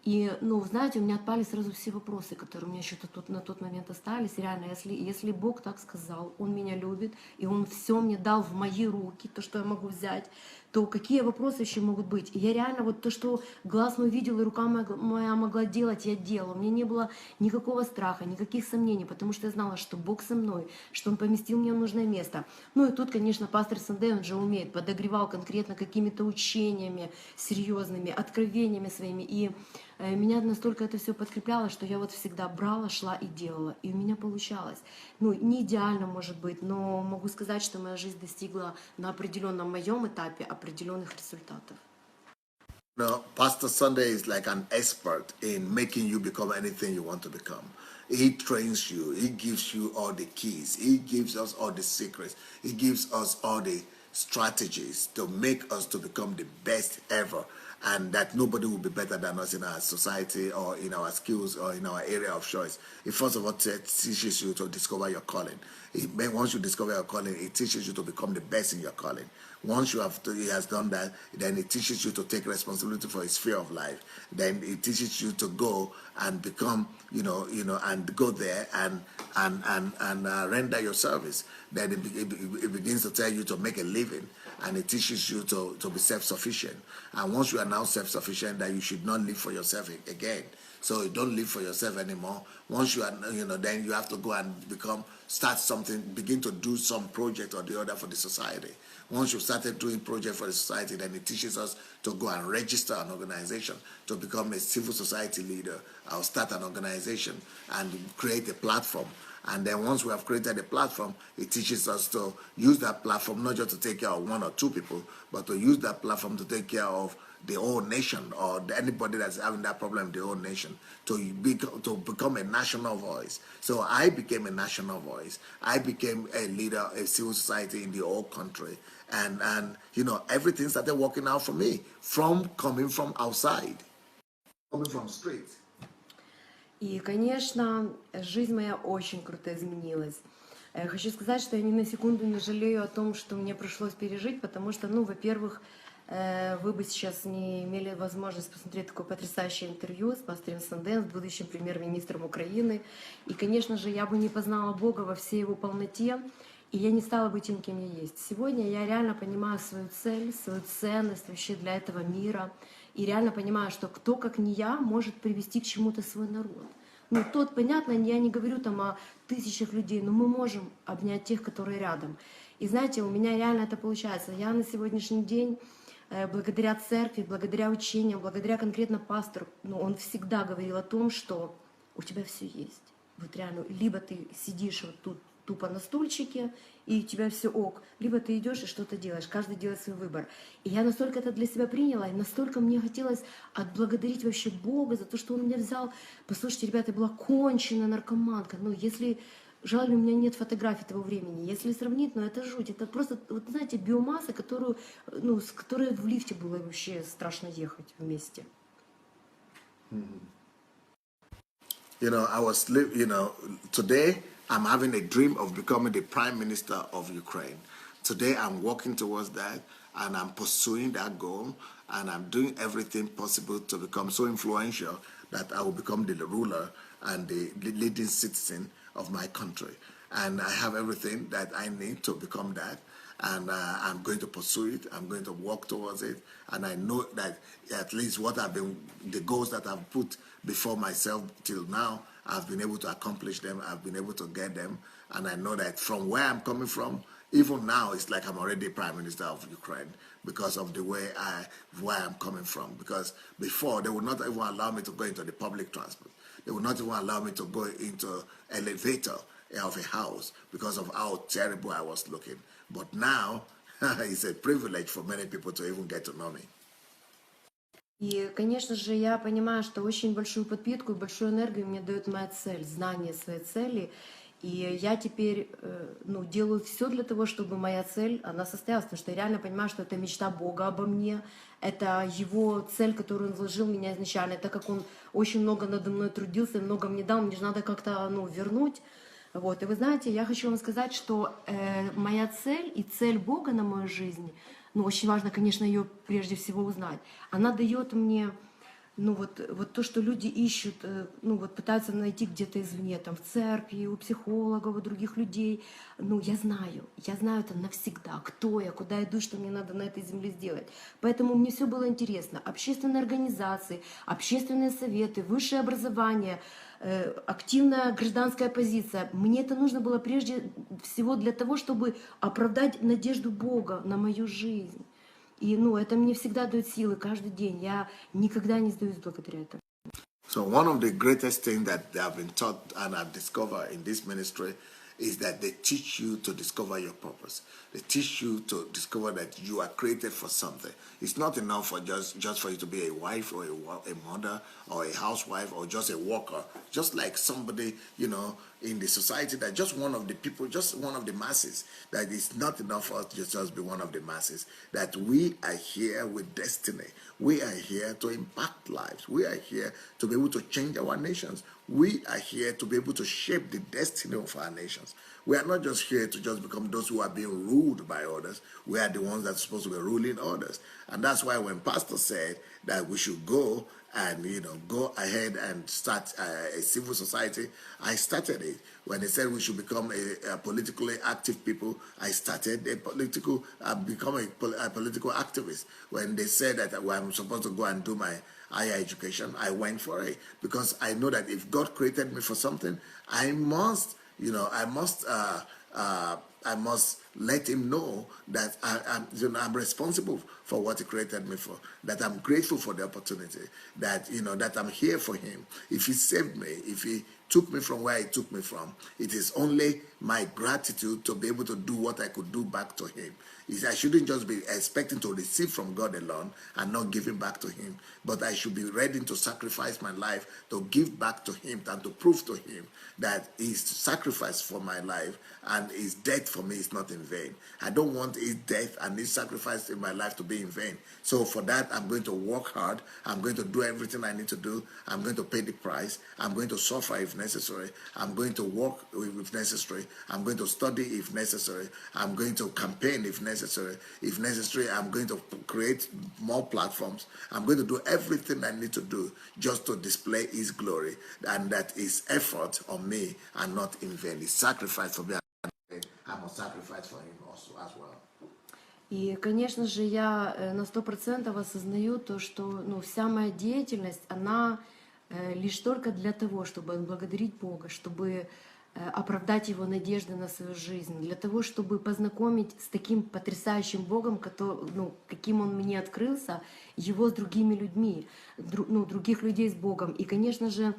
И, ну, знаете, у меня отпали сразу все вопросы, которые у меня еще тут на тот момент остались. Реально, если Бог так сказал, Он меня любит, и Он все мне дал в мои руки, то, что я могу взять, то какие вопросы еще могут быть? И я реально вот то, что глаз мой видел и рука моя могла делать, я делала. У меня не было никакого страха, никаких сомнений, потому что я знала, что Бог со мной, что Он поместил меня в нужное место. Ну и тут, конечно, пастор Сандей, он же умеет, подогревал конкретно какими-то учениями серьезными, откровениями своими. И меня настолько это все подкрепляло, что я вот всегда брала, шла и делала. И у меня получалось. Ну, не идеально, может быть, но могу сказать, что моя жизнь достигла на определенном моем этапе определенных результатов. No, Pastor Sunday is like an expert in making you become anything you want to become. He trains you. He gives you all the keys. He gives us all the secrets. He gives us all the strategies to make us to become the best ever, and that nobody will be better than us in our society or in our skills or in our area of choice. It first of all teaches you to discover your calling. Once you discover your calling, it teaches you to become the best in your calling. Once he has done that, then it teaches you to take responsibility for his sphere of life. Then it teaches you to go and become, and go there and render your service. Then it begins to tell you to make a living, and it teaches you to be self-sufficient. And once you are now self-sufficient, that you should not live for yourself again. So you don't live for yourself anymore. Once you are, then you have to go and start something, begin to do some project or the other for the society. Once you've started doing project for the society, then it teaches us to go and register an organization, to become a civil society leader. I'll start an organization and create a platform. And then once we have created a platform, it teaches us to use that platform not just to take care of one or two people, but to use that platform to take care of the whole nation, or anybody that's having that problem in the whole nation, to become a national voice. So I became a national voice. I became a leader of civil society in the whole country. And everything started working out for me from coming from outside, coming from street. И, конечно, жизнь моя очень круто изменилась. Хочу сказать, что я ни на секунду не жалею о том, что мне пришлось пережить, потому что, во-первых, вы бы сейчас не имели возможность посмотреть такое потрясающее интервью с пастором Санден, с будущим премьер-министром Украины. И, конечно же, я бы не познала Бога во всей его полноте, и я не стала бы тем, кем я есть. Сегодня я реально понимаю свою цель, свою ценность вообще для этого мира, и реально понимаю, что кто, как не я, может привести к чему-то свой народ. Понятно, я не говорю там о тысячах людей, но мы можем обнять тех, которые рядом. И знаете, у меня реально это получается. Я на сегодняшний день, благодаря церкви, благодаря учениям, благодаря конкретно пастору, он всегда говорил о том, что у тебя все есть. Вот реально, либо ты сидишь вот тут тупо на стульчике, и у тебя все ок, либо ты идешь и что-то делаешь, каждый делает свой выбор. И я настолько это для себя приняла, и настолько мне хотелось отблагодарить вообще Бога за то, что Он меня взял. Послушайте, ребята, я была конченая наркоманка. Если жаль, у меня нет фотографий того времени. Если сравнить, это жуть. Это просто, знаете, биомасса, с которой в лифте было вообще страшно ехать вместе. Today I'm having a dream of becoming the Prime Minister of Ukraine. Today I'm working towards that, and I'm pursuing that goal, and I'm doing everything possible to become so influential that I will become the ruler and the leading citizen of my country. And I have everything that I need to become that, and I'm going to pursue it. I'm going to work towards it, and I know that at least the goals that I've put before myself till now, I've been able to accomplish them. I've been able to get them, and I know that from where I'm coming from, even now, it's like I'm already Prime Minister of Ukraine because of the where I'm coming from. Because before, they would not even allow me to go into the public transport. They would not even allow me to go into elevator of a house because of how terrible I was looking. But now, it's a privilege for many people to even get to know me. И, конечно же, я понимаю, что очень большую подпитку и большую энергию мне дает моя цель, знание своей цели. И я теперь делаю все для того, чтобы моя цель, она состоялась, потому что я реально понимаю, что это мечта Бога обо мне, это Его цель, которую Он вложил в меня изначально, это как Он очень много надо мной трудился, много мне дал, мне же надо как-то вернуть. И вы знаете, я хочу вам сказать, что моя цель и цель Бога на мою жизнь, очень важно, конечно, ее прежде всего узнать, она дает мне ну вот то, что люди ищут, ну вот пытаются найти где-то извне, там в церкви, у психологов, у других людей, ну я знаю это навсегда, кто я, куда иду, что мне надо на этой земле сделать. Поэтому мне все было интересно. Общественные организации, общественные советы, высшее образование, активная гражданская позиция. Мне это нужно было прежде всего для того, чтобы оправдать надежду Бога на мою жизнь. И, ну, это мне всегда дает силы каждый день. Я никогда не сдаюсь благодаря этому. So one of the greatest things that I've been taught and I've discovered in this ministry is that they teach you to discover your purpose. They teach you to discover that you are created for something. It's not enough for just for you to be a wife or a mother or a housewife or just a worker. Just like somebody, in the society that just one of the people, just one of the masses, that it's not enough for us to just be one of the masses, that we are here with destiny. We are here to impact lives. We are here to be able to change our nations. We are here to be able to shape the destiny of our nations. We are not just here to just become those who are being ruled by others. We are the ones that are supposed to be ruling others. And that's why when Pastor said that we should go and go ahead and start a civil society, I started it. When they said we should become a politically active people, I started become a political activist. When they said that I'm supposed to go and do my higher education, I went for it because I know that if God created me for something, I must let him know that I'm responsible for what he created me for, that I'm grateful for the opportunity, that that I'm here for him. If he saved me, if he took me from where he took me from, it is only my gratitude to be able to do what I could do back to him. I shouldn't just be expecting to receive from God alone and not giving back to him, but I should be ready to sacrifice my life to give back to him and to prove to him that his sacrifice for my life and his death for me is not in vain. I don't want his death and his sacrifice in my life to be in vain. So for that, I'm going to work hard. I'm going to do everything I need to do. I'm going to pay the price. I'm going to suffer if necessary. I'm going to work if necessary. I'm going to study if necessary. I'm going to campaign if necessary. If necessary, I'm going to create more platforms. I'm going to do everything I need to do just to display his glory, and that his effort on me are not in vain. His sacrifice for me, I must sacrifice for him also as well. И, конечно же, я на 100% осознаю то, что вся моя деятельность, она лишь только для того, чтобы отблагодарить Бога, чтобы оправдать Его надежды на свою жизнь, для того, чтобы познакомить с таким потрясающим Богом, каким Он мне открылся, Его с другими людьми, других людей с Богом. И, конечно же,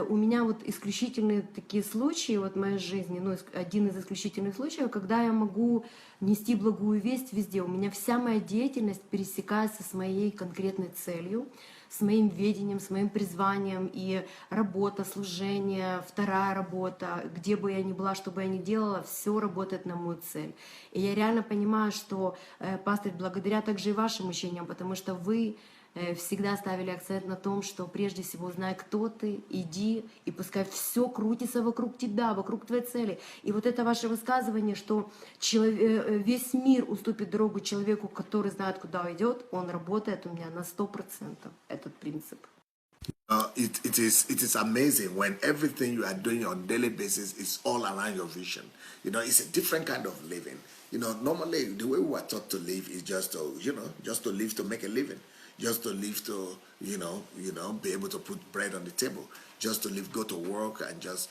у меня вот исключительные такие случаи в моей жизни, один из исключительных случаев, когда я могу нести благую весть везде. У меня вся моя деятельность пересекается с моей конкретной целью, с моим видением, с моим призванием, и работа, служение, вторая работа, где бы я ни была, что бы я ни делала, все работает на мою цель. И я реально понимаю, что, пастырь, благодаря также и вашим учениям, потому что вы всегда ставили акцент на том, что прежде всего узнай, кто ты, иди, и пускай все крутится вокруг тебя, вокруг твоей цели. И вот это ваше высказывание, что весь мир уступит дорогу человеку, который знает, куда идет, он работает у меня на 100%, этот принцип. It is amazing when everything you are doing on a daily basis is all around your vision. It's a different kind of living. Normally the way we are taught to live is just to live to make a living. Just to live to, be able to put bread on the table. Just to live, go to work and just,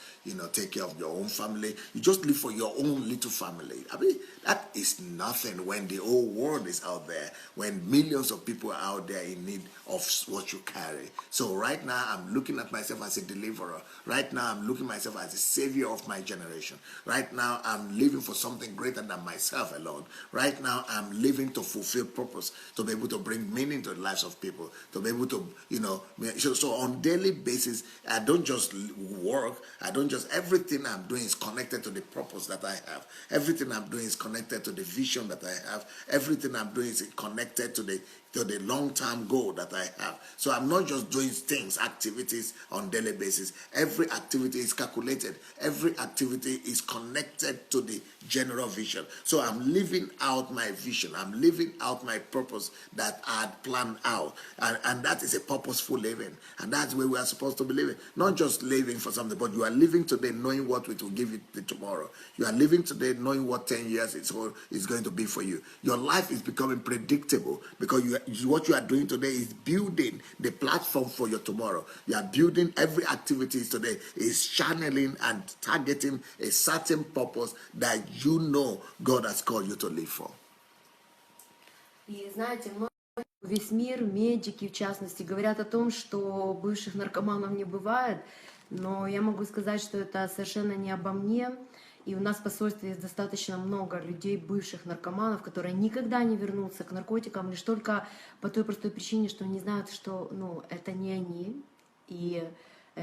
take care of your own family. You just live for your own little family. I mean, that is nothing when the whole world is out there, when millions of people are out there in need of what you carry. So right now, I'm looking at myself as a deliverer. Right now, I'm looking at myself as a savior of my generation. Right now, I'm living for something greater than myself alone. Right now, I'm living to fulfill purpose, to be able to bring meaning to the lives of people, to be able to, so on daily basis, I don't just work. Everything I'm doing is connected to the purpose that I have. Everything I'm doing is connected to the vision that I have. Everything I'm doing is connected to to the long-term goal that I have. So I'm not just doing things, activities on daily basis. Every activity is calculated. Every activity is connected to the general vision. So I'm living out my vision. I'm living out my purpose that I had planned out. And that is a purposeful living. And that's where we are supposed to be living. Not just living for something, but you are living today knowing what it will give you tomorrow. You are living today knowing what 10 years is going to be for you. Your life is becoming predictable because what you are doing today is building the platform for your tomorrow. You are building every activity today is channeling and targeting a certain purpose that you know God has called you to live for. И знаете, весь мир, медики в частности, говорят о том, что бывших наркоманов не бывает, но я могу сказать, что это совершенно не обо мне. И у нас в посольстве есть достаточно много людей, бывших наркоманов, которые никогда не вернутся к наркотикам, лишь только по той простой причине, что они знают, что это не они. И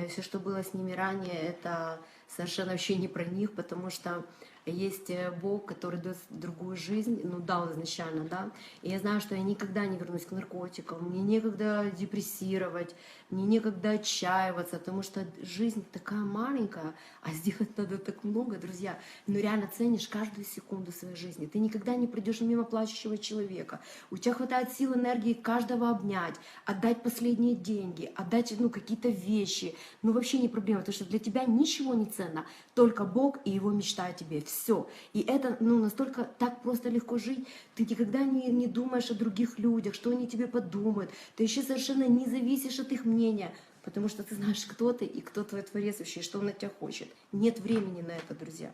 все, что было с ними ранее, это совершенно вообще не про них, потому что есть Бог, который дает другую жизнь, дал изначально, да. И я знаю, что я никогда не вернусь к наркотикам, мне некогда депрессировать, мне некогда отчаиваться, потому что жизнь такая маленькая, а сделать надо так много, друзья. Но реально ценишь каждую секунду своей жизни. Ты никогда не придешь мимо плачущего человека. У тебя хватает сил, энергии каждого обнять, отдать последние деньги, отдать какие-то вещи. Вообще не проблема, потому что для тебя ничего не ценно, только Бог и Его мечта о тебе. Все. И это настолько так просто легко жить. Ты никогда не думаешь о других людях, что они тебе подумают. Ты еще совершенно не зависишь от их мнения, потому что ты знаешь, кто ты и кто твой Творец вообще, и что Он от тебя хочет. Нет времени на это, друзья.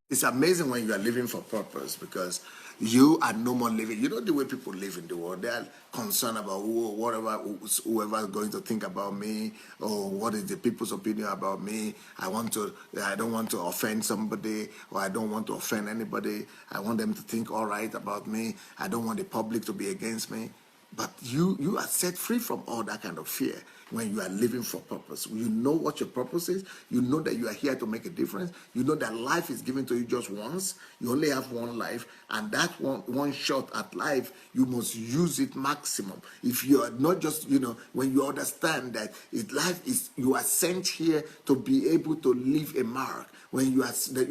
It's amazing when you are living for purpose because you are no more living. You know the way people live in the world. They are concerned about whoever is going to think about me or what is the people's opinion about me. I don't want to offend somebody or I don't want to offend anybody. I want them to think all right about me. I don't want the public to be against me. But you are set free from all that kind of fear when you are living for purpose. You know what your purpose is. You know that you are here to make a difference. You know that life is given to you just once. You only have one life. And that one shot at life, you must use it maximum. If you are not just, when you understand that you are sent here to be able to leave a mark. When you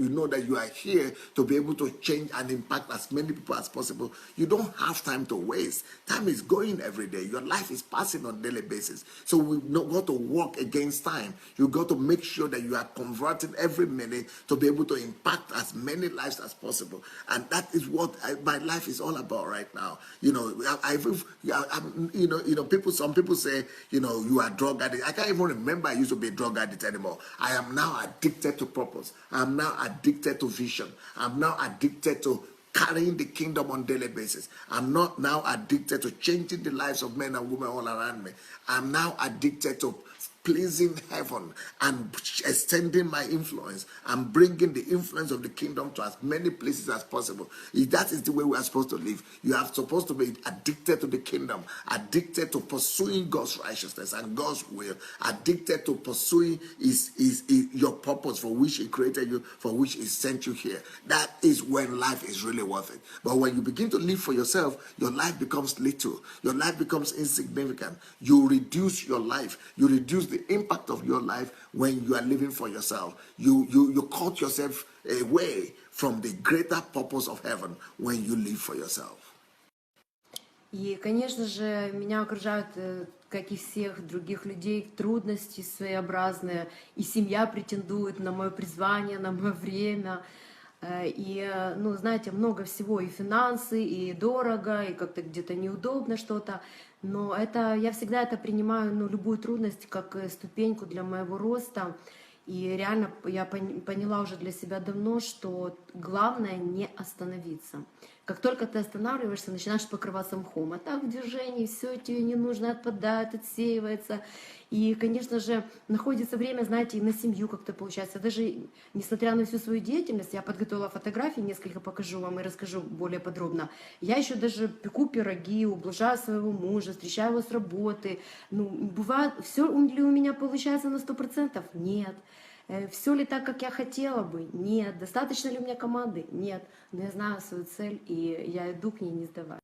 know that you are here to be able to change and impact as many people as possible, you don't have time to waste. Time is going every day. Your life is passing on a daily basis. So we got to work against time. You got to make sure that you are converting every minute to be able to impact as many lives as possible. And that is what my life is all about right now. Some people say, you are drug addict. I can't even remember I used to be a drug addict anymore. I am now addicted to purpose. I'm now addicted to vision. I'm now addicted to carrying the kingdom on a daily basis. I'm not now addicted to changing the lives of men and women all around me. I'm now addicted to pleasing heaven and extending my influence and bringing the influence of the kingdom to as many places as possible. That is the way we are supposed to live. You are supposed to be addicted to the kingdom, addicted to pursuing God's righteousness and God's will, addicted to pursuing your purpose for which He created you, for which He sent you here. That is when life is really worth it. But when you begin to live for yourself, your life becomes little. Your life becomes insignificant. You reduce your life. You reduce the impact of your life when you are living for yourself. You cut yourself away from the greater purpose of heaven when you live for yourself. И, конечно же, меня окружают, как и всех других людей, трудности своеобразные, и семья претендует на мое призвание, на мое время. И, знаете, много всего, и финансы, и дорого, и как-то где-то неудобно что-то. Но я всегда это принимаю, любую трудность, как ступеньку для моего роста. И реально я поняла уже для себя давно, что главное не остановиться. Как только ты останавливаешься, начинаешь покрываться мхом. А так в движении все тебе не нужно, отпадает, отсеивается. И, конечно же, находится время, знаете, и на семью как-то получается. Даже несмотря на всю свою деятельность, я подготовила фотографии, несколько покажу вам и расскажу более подробно. Я еще даже пеку пироги, ублажаю своего мужа, встречаю его с работы. Бывает, все ли у меня получается на 100%? Нет. Все ли так, как я хотела бы? Нет. Достаточно ли у меня команды? Нет. Но я знаю свою цель, и я иду к ней, не сдаваясь.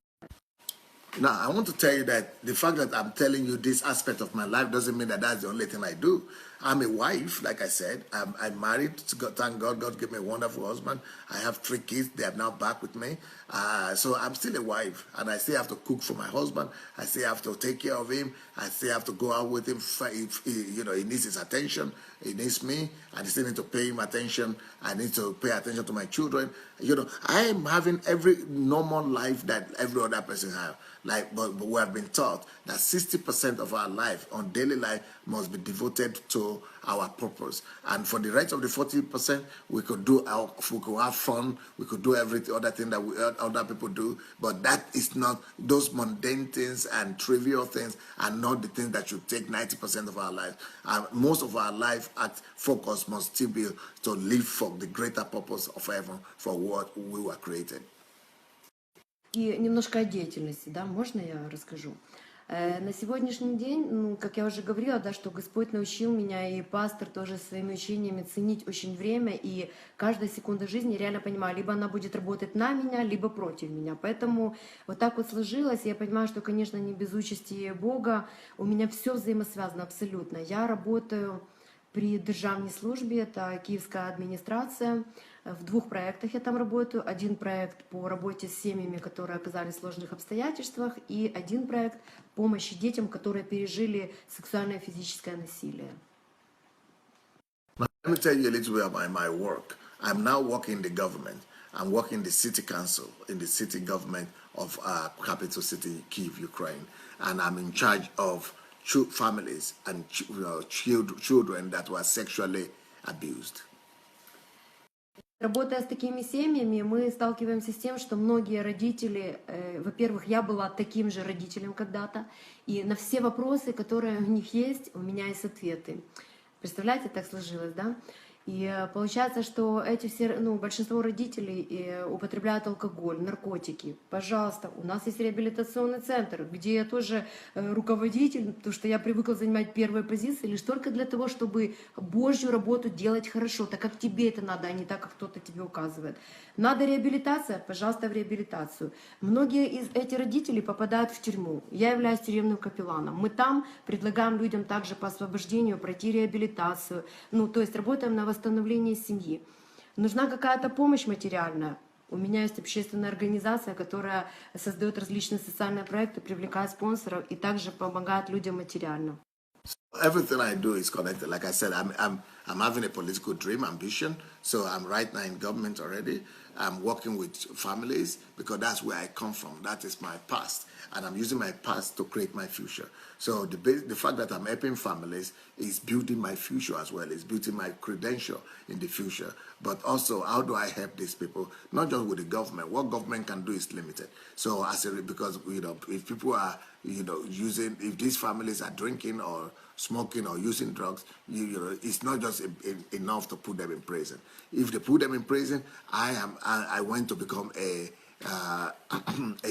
Now, I want to tell you that the fact that I'm telling you this aspect of my life doesn't mean that that's the only thing I do. I'm a wife, like I said. I'm married. To God, thank God. God gave me a wonderful husband. I have 3 kids. They are now back with me. So I'm still a wife, and I still have to cook for my husband. I still have to take care of him. I still have to go out with him if he needs his attention. He needs me. I still need to pay him attention. I need to pay attention to my children. I am having every normal life that every other person has. But we have been taught that 60% of our life, on daily life, must be devoted to our purpose. And for the rest of the 40%, we could have fun, we could do everything other thing that other people do. But that is not, those mundane things and trivial things are not the things that should take 90% of our life. Most of our life at focus must still be to live for the greater purpose of heaven, for what we were created. И немножко о деятельности, да, можно я расскажу? На сегодняшний день, как я уже говорила, да, что Господь научил меня, и пастор тоже своими учениями ценить очень время, и каждая секунда жизни реально понимаю, либо она будет работать на меня, либо против меня. Поэтому вот так вот сложилось. Я понимаю, что, конечно, не без участи Бога, у меня все взаимосвязано абсолютно. Я работаю при державной службе, это Киевская администрация. В 2 проектах я там работаю. 1 проект по работе с семьями, которые оказались в сложных обстоятельствах, и 1 проект помощи детям, которые пережили сексуальное и физическое насилие. Let me tell you a little bit about my work. I'm now working in the government. I'm working in the city council, in the city government of capital city, Kyiv, Ukraine. And I'm in charge of families and children that were sexually abused. Работая с такими семьями, мы сталкиваемся с тем, что многие родители, во-первых, я была таким же родителем когда-то, и на все вопросы, которые у них есть, у меня есть ответы. Представляете, так сложилось, да? И получается, что эти все, большинство родителей употребляют алкоголь, наркотики. Пожалуйста, у нас есть реабилитационный центр, где я тоже руководитель, потому что я привыкла занимать первые позиции лишь только для того, чтобы Божью работу делать хорошо, так как тебе это надо, а не так, как кто-то тебе указывает. Надо реабилитация, пожалуйста, в реабилитацию. Многие из этих родителей попадают в тюрьму. Я являюсь тюремным капелланом. Мы там предлагаем людям также по освобождению пройти реабилитацию. То есть работаем на восстановление семьи. Нужна какая-то помощь материальная. У меня есть общественная организация, которая создает различные социальные проекты, привлекает спонсоров и также помогает людям материально. Everything I do is connected. Like I said, I'm having a political dream, ambition. So I'm right now in government already. I'm working with families because that's where I come from. That is my past. And I'm using my past to create my future. So the fact that I'm helping families is building my future as well. It's building my credential in the future. But also, how do I help these people? Not just with the government. What government can do is limited. So because if people are if these families are drinking or smoking or using drugs, it's not just enough to put them in prison. If they put them in prison, I went to become a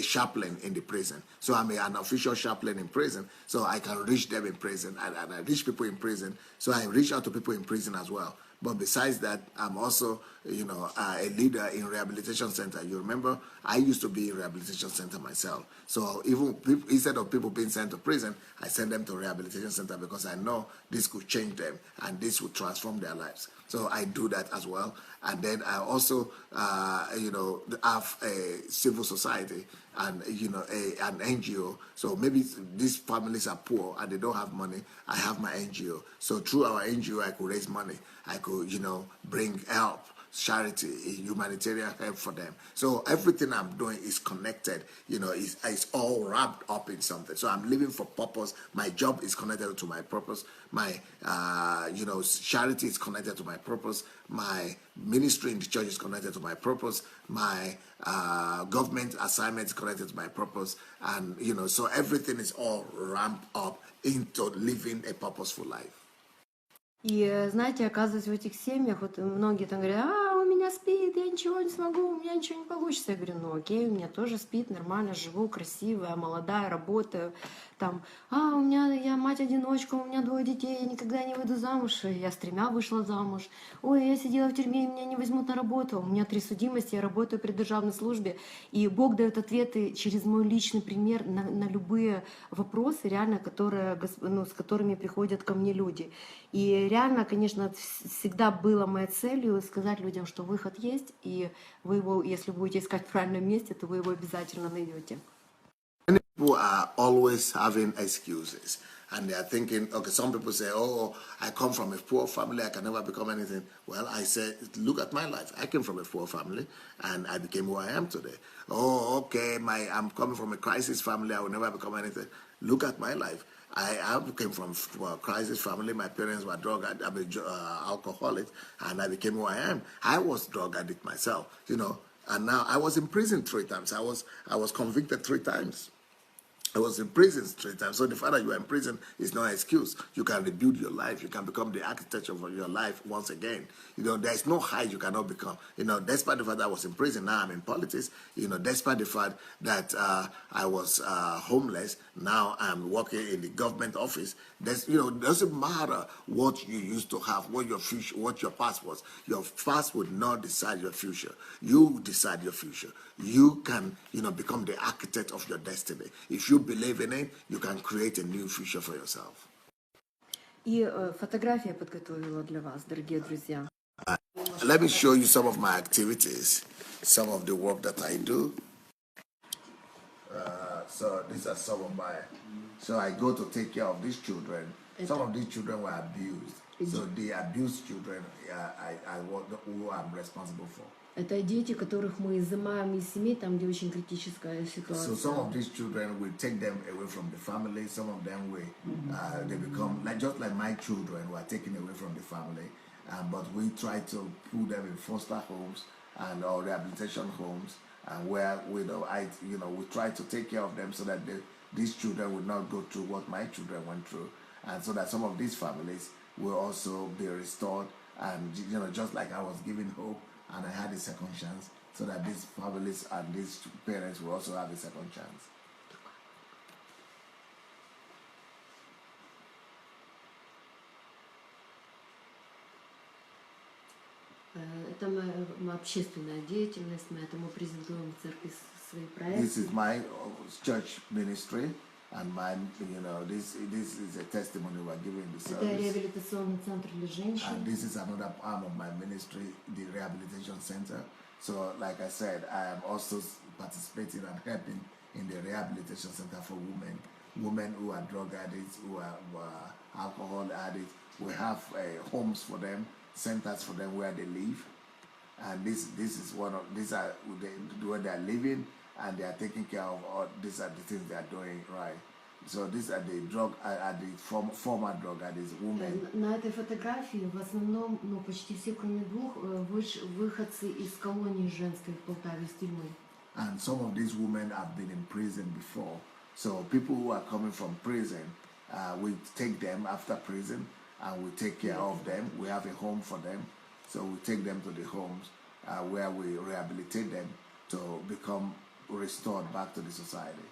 chaplain in the prison. So I'm an official chaplain in prison, so I can reach them in prison, and I reach people in prison. So I reach out to people in prison as well. But besides that, I'm also, a leader in rehabilitation center. You remember, I used to be in rehabilitation center myself. So even instead of people being sent to prison, I send them to rehabilitation center because I know this could change them and this would transform their lives. So I do that as well. And then I also, have a civil society and, an NGO. So maybe these families are poor and they don't have money. I have my NGO. So through our NGO, I could raise money. I could, bring help, charity, humanitarian help for them. So everything I'm doing is connected, it's all wrapped up in something. So I'm living for purpose. My job is connected to my purpose. My, charity is connected to my purpose. My ministry in the church is connected to my purpose. My government assignment is connected to my purpose. And, so everything is all ramped up into living a purposeful life. И, знаете, оказывается, в этих семьях, вот многие там говорят, у меня спит, я ничего не смогу, у меня ничего не получится. Я говорю, окей, у меня тоже спит, нормально, живу, красивая, молодая, работаю. там, у меня, я мать-одиночка, у меня 2 детей, я никогда не выйду замуж, и я с 3 вышла замуж. Ой, я сидела в тюрьме, меня не возьмут на работу, у меня 3 судимости, я работаю при державной службе. И Бог дает ответы через мой личный пример на любые вопросы, реально, с которыми приходят ко мне люди. И реально, конечно, всегда было моей целью сказать людям, что выход есть, и вы его, если будете искать в правильном месте, то вы его обязательно найдете. Many people are always having excuses and they are thinking, okay, some people say, oh, I come from a poor family, I can never become anything. Well, I say, look at my life. I came from a poor family and I became who I am today. Oh, okay, I'm coming from a crisis family, I will never become anything. Look at my life. I came from a crisis family. My parents were alcoholic, and I became who I am. I was drug addict myself, and now I was in prison 3 times. I was convicted 3 times. I was in prison 3 times. So the fact that you are in prison is no excuse. You can rebuild your life. You can become the architect of your life once again. There's no height you cannot become. Despite the fact that I was in prison, now I'm in politics. Despite the fact that I was homeless, now I'm working in the government office. It doesn't matter what you used to have, what your future, what your past was. Your past would not decide your future. You decide your future. You can, become the architect of your destiny. If you believe in it, you can create a new future for yourself. И фотография подготовила для вас, дорогие друзья. Let me show you some of my activities, some of the work that I do. So these are some of my. So I go to take care of these children. Some of these children were abused. So the abused children, who I'm responsible for. Это дети, которых мы изымаем из семей, там, где очень критическая ситуация. So some of these children, we take them away from the family. Some of them, they become just like my children were taken away from the family. But we try to put them in foster homes or rehabilitation homes, and where we try to take care of them so that these children will not go through what my children went through, and so that some of these families will also be restored, and just like I was given hope and I had a second chance, so that these families and these parents will also have a second chance. Это общественная деятельность, мы презентуем в церкви свои проекты. This is my church ministry, and this is a testimony we're giving the service. Это реабилитационный центр для женщин. And this is another arm of my ministry, the rehabilitation center. So, like I said, I am also participating and helping in the rehabilitation center for women who are drug addicts, who are alcohol addicts. We have homes for them, centers for them where they live, and this is these are where they are living, and they are taking care of all. These are the things they are doing right. So these are the former drug addicts, women. На этой фотографии в основном, почти все, кроме 2, выходцы из колонии женской в Полтаве, из тюрьмы. And some of these women have been in prison before. So people who are coming from prison, we take them after prison and we take care of them. We have a home for them. So we take them to the homes where we rehabilitate them to become restored back to the society.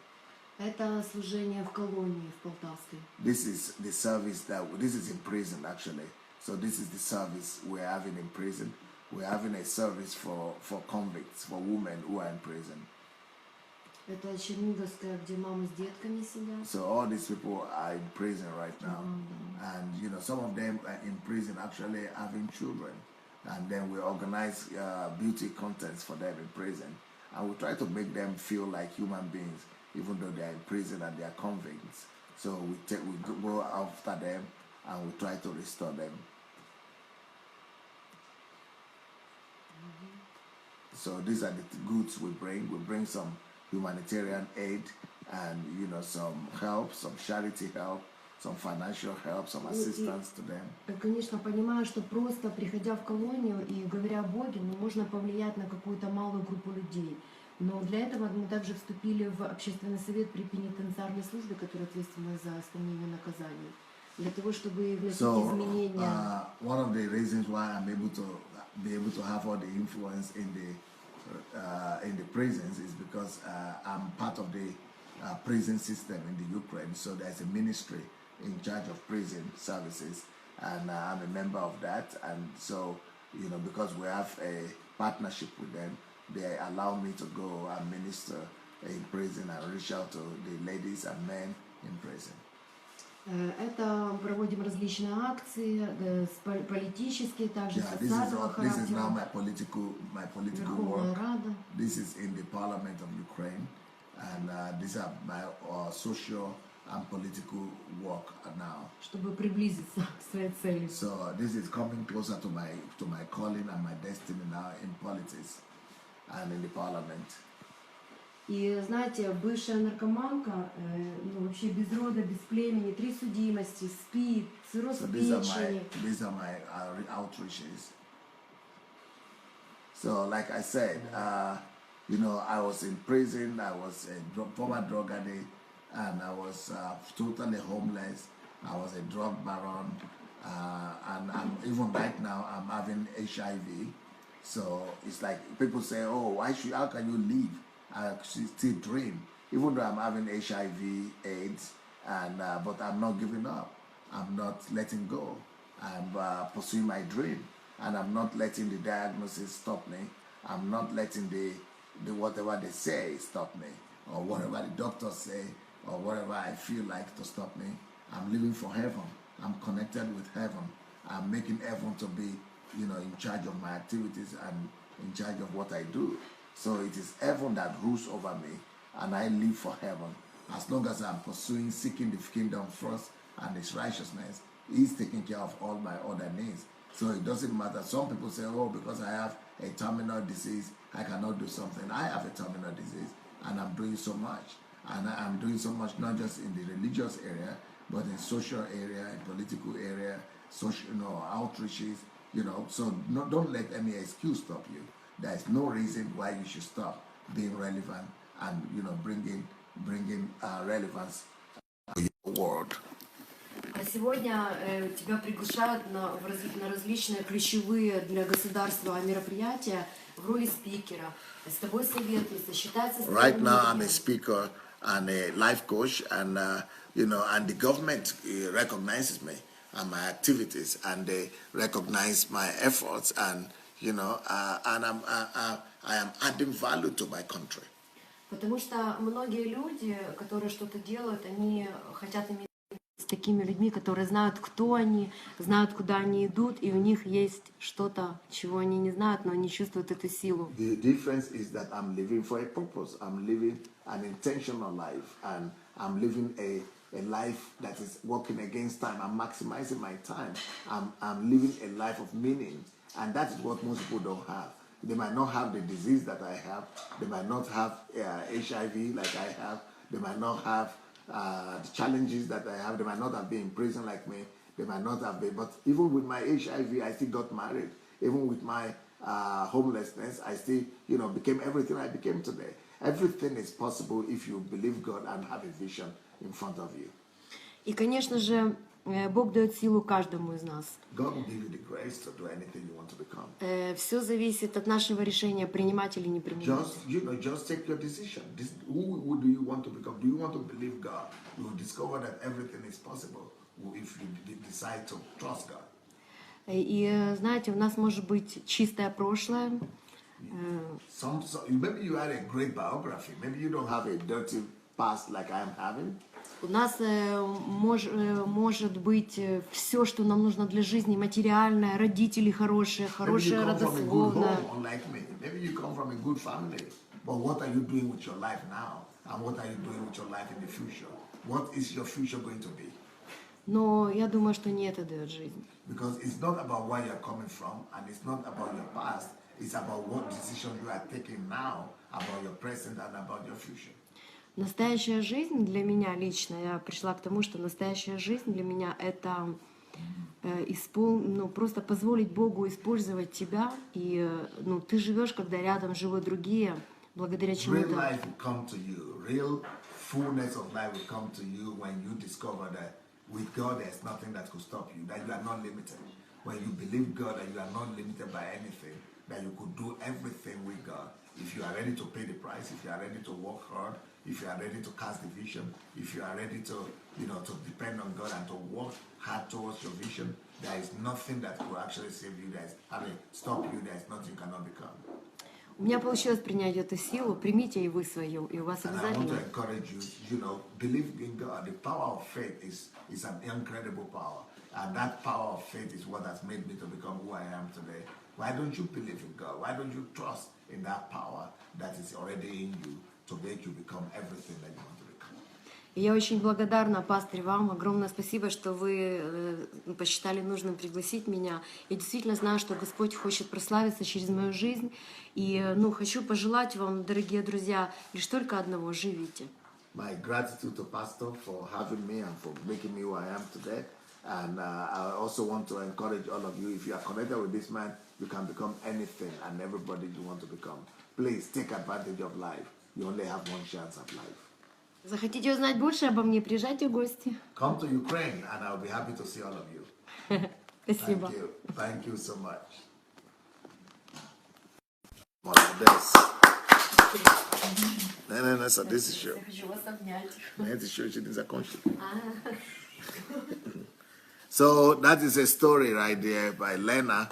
Это служение в колонии в Полтавской. This is the service this is in prison actually. So this is the service we're having in prison. We're having a service for convicts, for women who are in prison. Это Черниговская, где мамы с детками сидят. So all these people are in prison right now. And some of them are in prison actually having children. And then we organize beauty contests for them in prison. And we try to make them feel like human beings, even though they are in prison and they are convicts. So we go after them and we try to restore them. So these are the goods we bring. We bring some humanitarian aid and some help, some charity help, some financial help, some assistance to them. Конечно, понимаю, что просто приходя в колонию и говоря о Боге, можно повлиять на какую-то малую группу людей. Но для этого мы также вступили в общественный совет при пенитенциарной службе, которая ответственна за исполнение наказаний. Для того, чтобы вносить изменения. One of the reasons why I'm able to have all the influence in the prisons is because I'm part of the prison system in the Ukraine. So there's a ministry in charge of prison services, and I'm a member of that. And so, because we have a partnership with them, they allow me to go and minister in prison and reach out to the ladies and men in prison. Это проводим различные акции, политические, также социального This is now характера. my political Верховная work. Рада. This is in the Parliament of Ukraine, and these are my social and political work now. Чтобы приблизиться к своей цели. So this is coming closer to my calling and my destiny now in politics and in the Parliament. И знаете, бывшая наркоманка, вообще без рода, без племени, 3 судимости, СПИД, цирроз печени. These are my outreaches. So, like I said, I was in prison. I was a former drug addict, and I was totally homeless. I was a drug baron, and even right now I'm having HIV. So it's like people say, "Oh, how can you live? I still dream, even though I'm having HIV, AIDS, and but I'm not giving up. I'm not letting go. I'm pursuing my dream, and I'm not letting the diagnosis stop me. I'm not letting the whatever they say stop me, or whatever the doctors say, or whatever I feel like to stop me. I'm living for heaven. I'm connected with heaven. I'm making heaven to be, in charge of my activities and in charge of what I do. So it is heaven that rules over me, and I live for heaven. As long as I'm seeking the kingdom first and its righteousness, He's taking care of all my other needs. So it doesn't matter. Some people say, "Oh, because I have a terminal disease, I cannot do something." I have a terminal disease, and I'm doing so much. And I'm doing so much not just in the religious area, but in social area, in political area, social, outreaches. So don't let any excuse stop you. There is no reason why you should stop being relevant and bringing relevance to your world. А сегодня тебя приглашают на различные ключевые для государства мероприятия в роли спикера. С тобой советуются, считается... Right now I'm a speaker and a life coach, and and the government recognizes me and my activities, and they recognize my efforts, and and I am adding value to my country. Потому что многие люди, которые что-то делают, они хотят иметь с такими людьми, которые знают, кто они, знают, куда они идут, и у них есть что-то, чего они не знают, но они чувствуют эту силу. The difference is that I'm living for a purpose. I'm living an intentional life, and I'm living a life that is working against time. I'm maximizing my time. I'm living a life of meaning, and that is what most people don't have. They might not have the disease that I have. They might not have HIV like I have. They might not have the challenges that I have. They might not have been in prison like me. They might not have been. But even with my HIV, I still got married. Even with my homelessness, I still, became everything I became today. Everything is possible if you believe God and have a vision in front of you. И, конечно же, Бог дает силу каждому из нас. God will give you the grace to do anything you want to become. Все зависит от нашего решения, принимать или не принимать. Just take your decision. Who do you want to become? Do you want to believe God? You will discover that everything is possible if you decide to trust God. И знаете, у нас может быть чистое прошлое. Maybe you had a great biography. Maybe you don't have a dirty past like I am having. У нас может быть все, что нам нужно для жизни, материальное, родители хорошие, хорошее родословное. Maybe you come from a good family, but what are you doing with your life now? And what are you doing with your life in the future? What is your future going to be? Но я думаю, что не это дает жизнь. Because it's not about where you're coming from, and it's not about your past. It's about what decision you are taking now, about your present and about your future. Настоящая жизнь для меня лично, я пришла к тому, что настоящая жизнь для меня это просто позволить Богу использовать тебя, и ты живешь, когда рядом живут другие, благодаря чему-то. Real life will come to you. Real fullness of life will come to you when you discover that with God there's nothing that could stop you, that you are not limited. When you believe God that you are not limited by anything, that you could do everything with God. If you are ready to pay the price, if you are ready to work hard, if you are ready to cast the vision, if you are ready to, to depend on God and to work hard towards your vision, there is nothing that will actually save you. Stop you. There is nothing you cannot become. У меня получилось принять эту силу, примите и вы свою, и у вас And I want to обязательно... encourage you, believe in God. The power of faith is an incredible power. And that power of faith is what has made me to become who I am today. Why don't you believe in God? Why don't you trust in that power that is already in you to make you become everything that you want to become? И я очень благодарна, пастырь, вам. Огромное спасибо, что вы посчитали нужным пригласить меня. Я действительно знаю, что Господь хочет прославиться через мою жизнь. И хочу пожелать вам, дорогие друзья, лишь только одного — живите. My gratitude to Pastor for having me and for making me who I am today. And I also want to encourage all of you, if you are connected with this man, you can become anything and everybody you want to become. Please take advantage of life. You only have one chance at life. Захотите узнать больше обо мне, приезжайте в гости. Come to Ukraine and I'll be happy to see all of you. Спасибо. Thank you. Thank you so much. Молодец. Не, this is show. Я хочу вас обнять. Это show не закончили. So that is a story right there by Lena,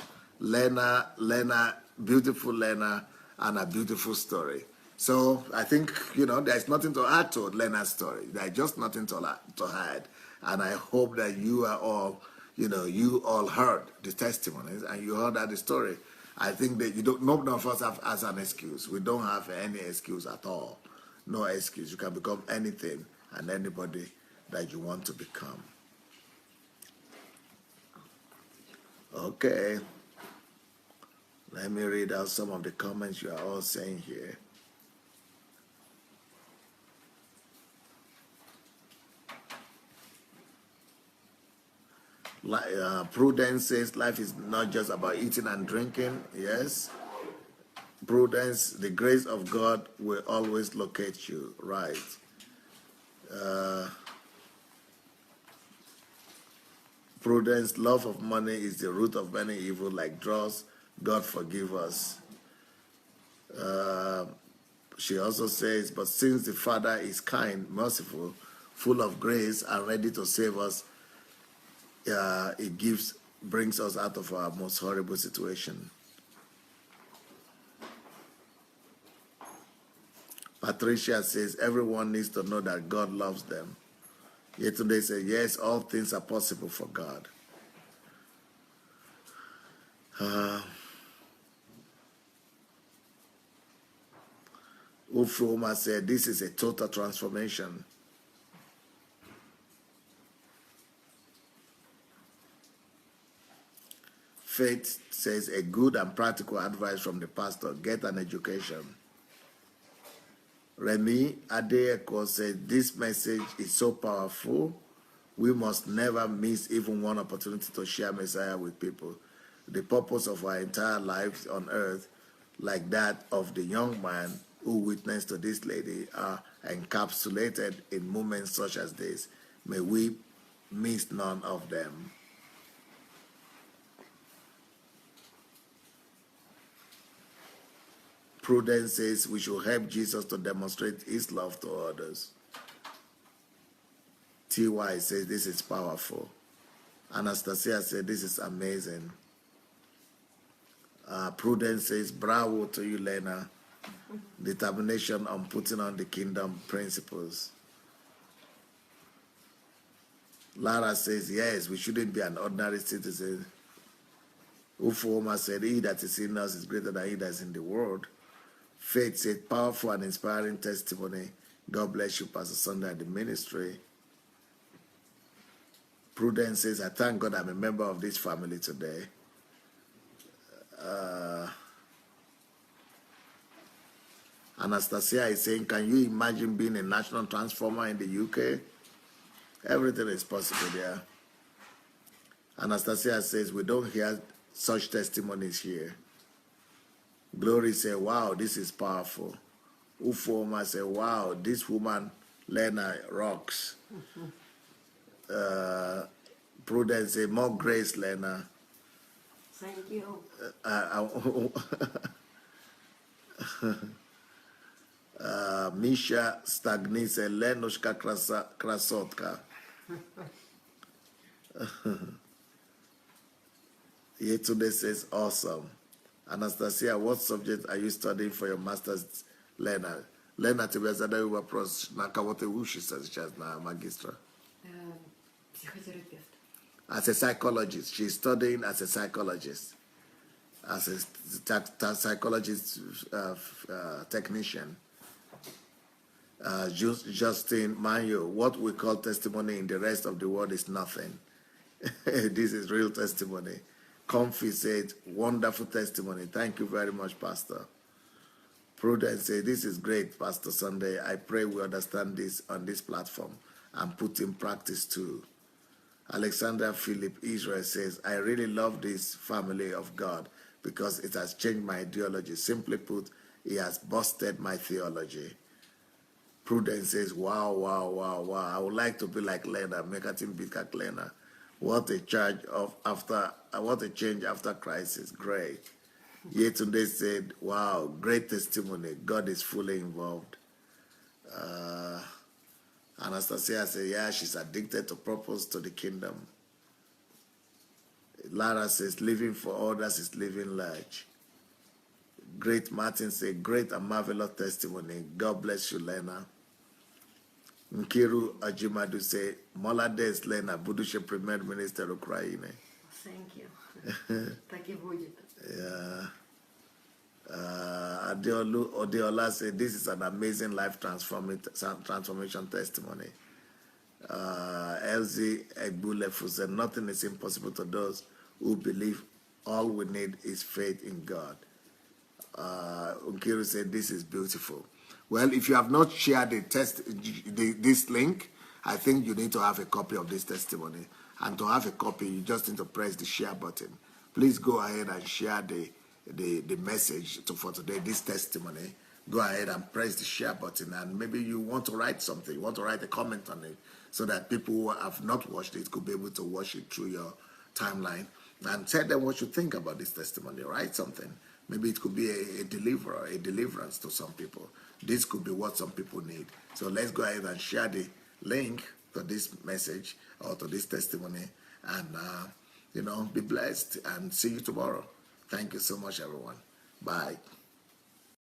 beautiful Lena, and a beautiful story. So I think, there's nothing to add to Lena's story. There's just nothing to add. And I hope that you are all, you all heard the testimonies and you heard that the story. I think that none of us have as an excuse. We don't have any excuse at all. No excuse. You can become anything and anybody that you want to become. Okay. Let me read out some of the comments you are all saying here. Prudence says life is not just about eating and drinking. Yes. Prudence, the grace of God will always locate you. Right. Prudence, love of money is the root of many evil, like drugs. God forgive us. She also says, but since the Father is kind, merciful, full of grace, and ready to save us, it brings us out of our most horrible situation. Patricia says, everyone needs to know that God loves them. Yesterday said, yes, all things are possible for God. Ufroma said, this is a total transformation. Faith says, a good and practical advice from the pastor, get an education. Remy Adeko said, this message is so powerful, we must never miss even one opportunity to share Messiah with people. The purpose of our entire lives on earth, like that of the young man who witnessed to this lady, are encapsulated in moments such as this. May we miss none of them. Prudence says we should help Jesus to demonstrate his love to others. TY says this is powerful. Anastasia said this is amazing. Prudence says bravo to you, Lena. Determination on putting on the kingdom principles. Lara says yes, we shouldn't be an ordinary citizen. Ufoma said he that is in us is greater than he that is in the world. Faith said, powerful and inspiring testimony. God bless you, Pastor Sunday, at the ministry. Prudence says, I thank God I'm a member of this family today. Anastasia is saying, can you imagine being a national transformer in the UK? Everything is possible there. Anastasia says, we don't hear such testimonies here. Glory said, wow, this is powerful. Ufoma said, wow, this woman, Lena, rocks. Prudence said, more grace, Lena. Thank you. Misha Stagnise Lenoshka Krasotka. Yetunde says, awesome. Anastasia, what subject are you studying for your master's? Lena. Lena Tibezada Wapros Nakawote Wushi says she has now magistra. Психотерапевт. As a psychologist. She's studying as a psychologist. As a psychologist technician. Justin Manyo, what we call testimony in the rest of the world is nothing. This is real testimony. Comfy said, wonderful testimony. Thank you very much, Pastor. Prudence said, this is great, Pastor Sunday. I pray we understand this on this platform and put in practice too. Alexander Philip Israel says, I really love this family of God because it has changed my ideology. Simply put, it has busted my theology. Prudence says, wow, wow, wow, wow. I would like to be like Lena, Mekatim Bika Lena. What a change after crisis. Great. Yetunde said, wow, great testimony. God is fully involved. Anastasia said, yeah, she's addicted to purpose to the kingdom. Lara says, living for others is living large. Great Martin said, great and marvelous testimony. God bless you, Lena. Nkiru Ajimadu say, Молодец, Lena, будущий премьер-министр Украины. Thank you. Так и будет. Yeah. Adeola said, this is an amazing life transformation testimony. LZ Egbulefu said, nothing is impossible to those who believe. All we need is faith in God. Nkiru said, this is beautiful. Well, if you have not shared this link, I think you need to have a copy of this testimony. And to have a copy, you just need to press the share button. Please go ahead and share the message for today, this testimony. Go ahead and press the share button. And maybe you want to write something. You want to write a comment on it so that people who have not watched it could be able to watch it through your timeline. And tell them what you think about this testimony. Write something. Maybe it could be a deliverance to some people. This could be what some people need. So let's go ahead and share the link to this message or to this testimony and, be blessed and see you tomorrow. Thank you so much, everyone. Bye.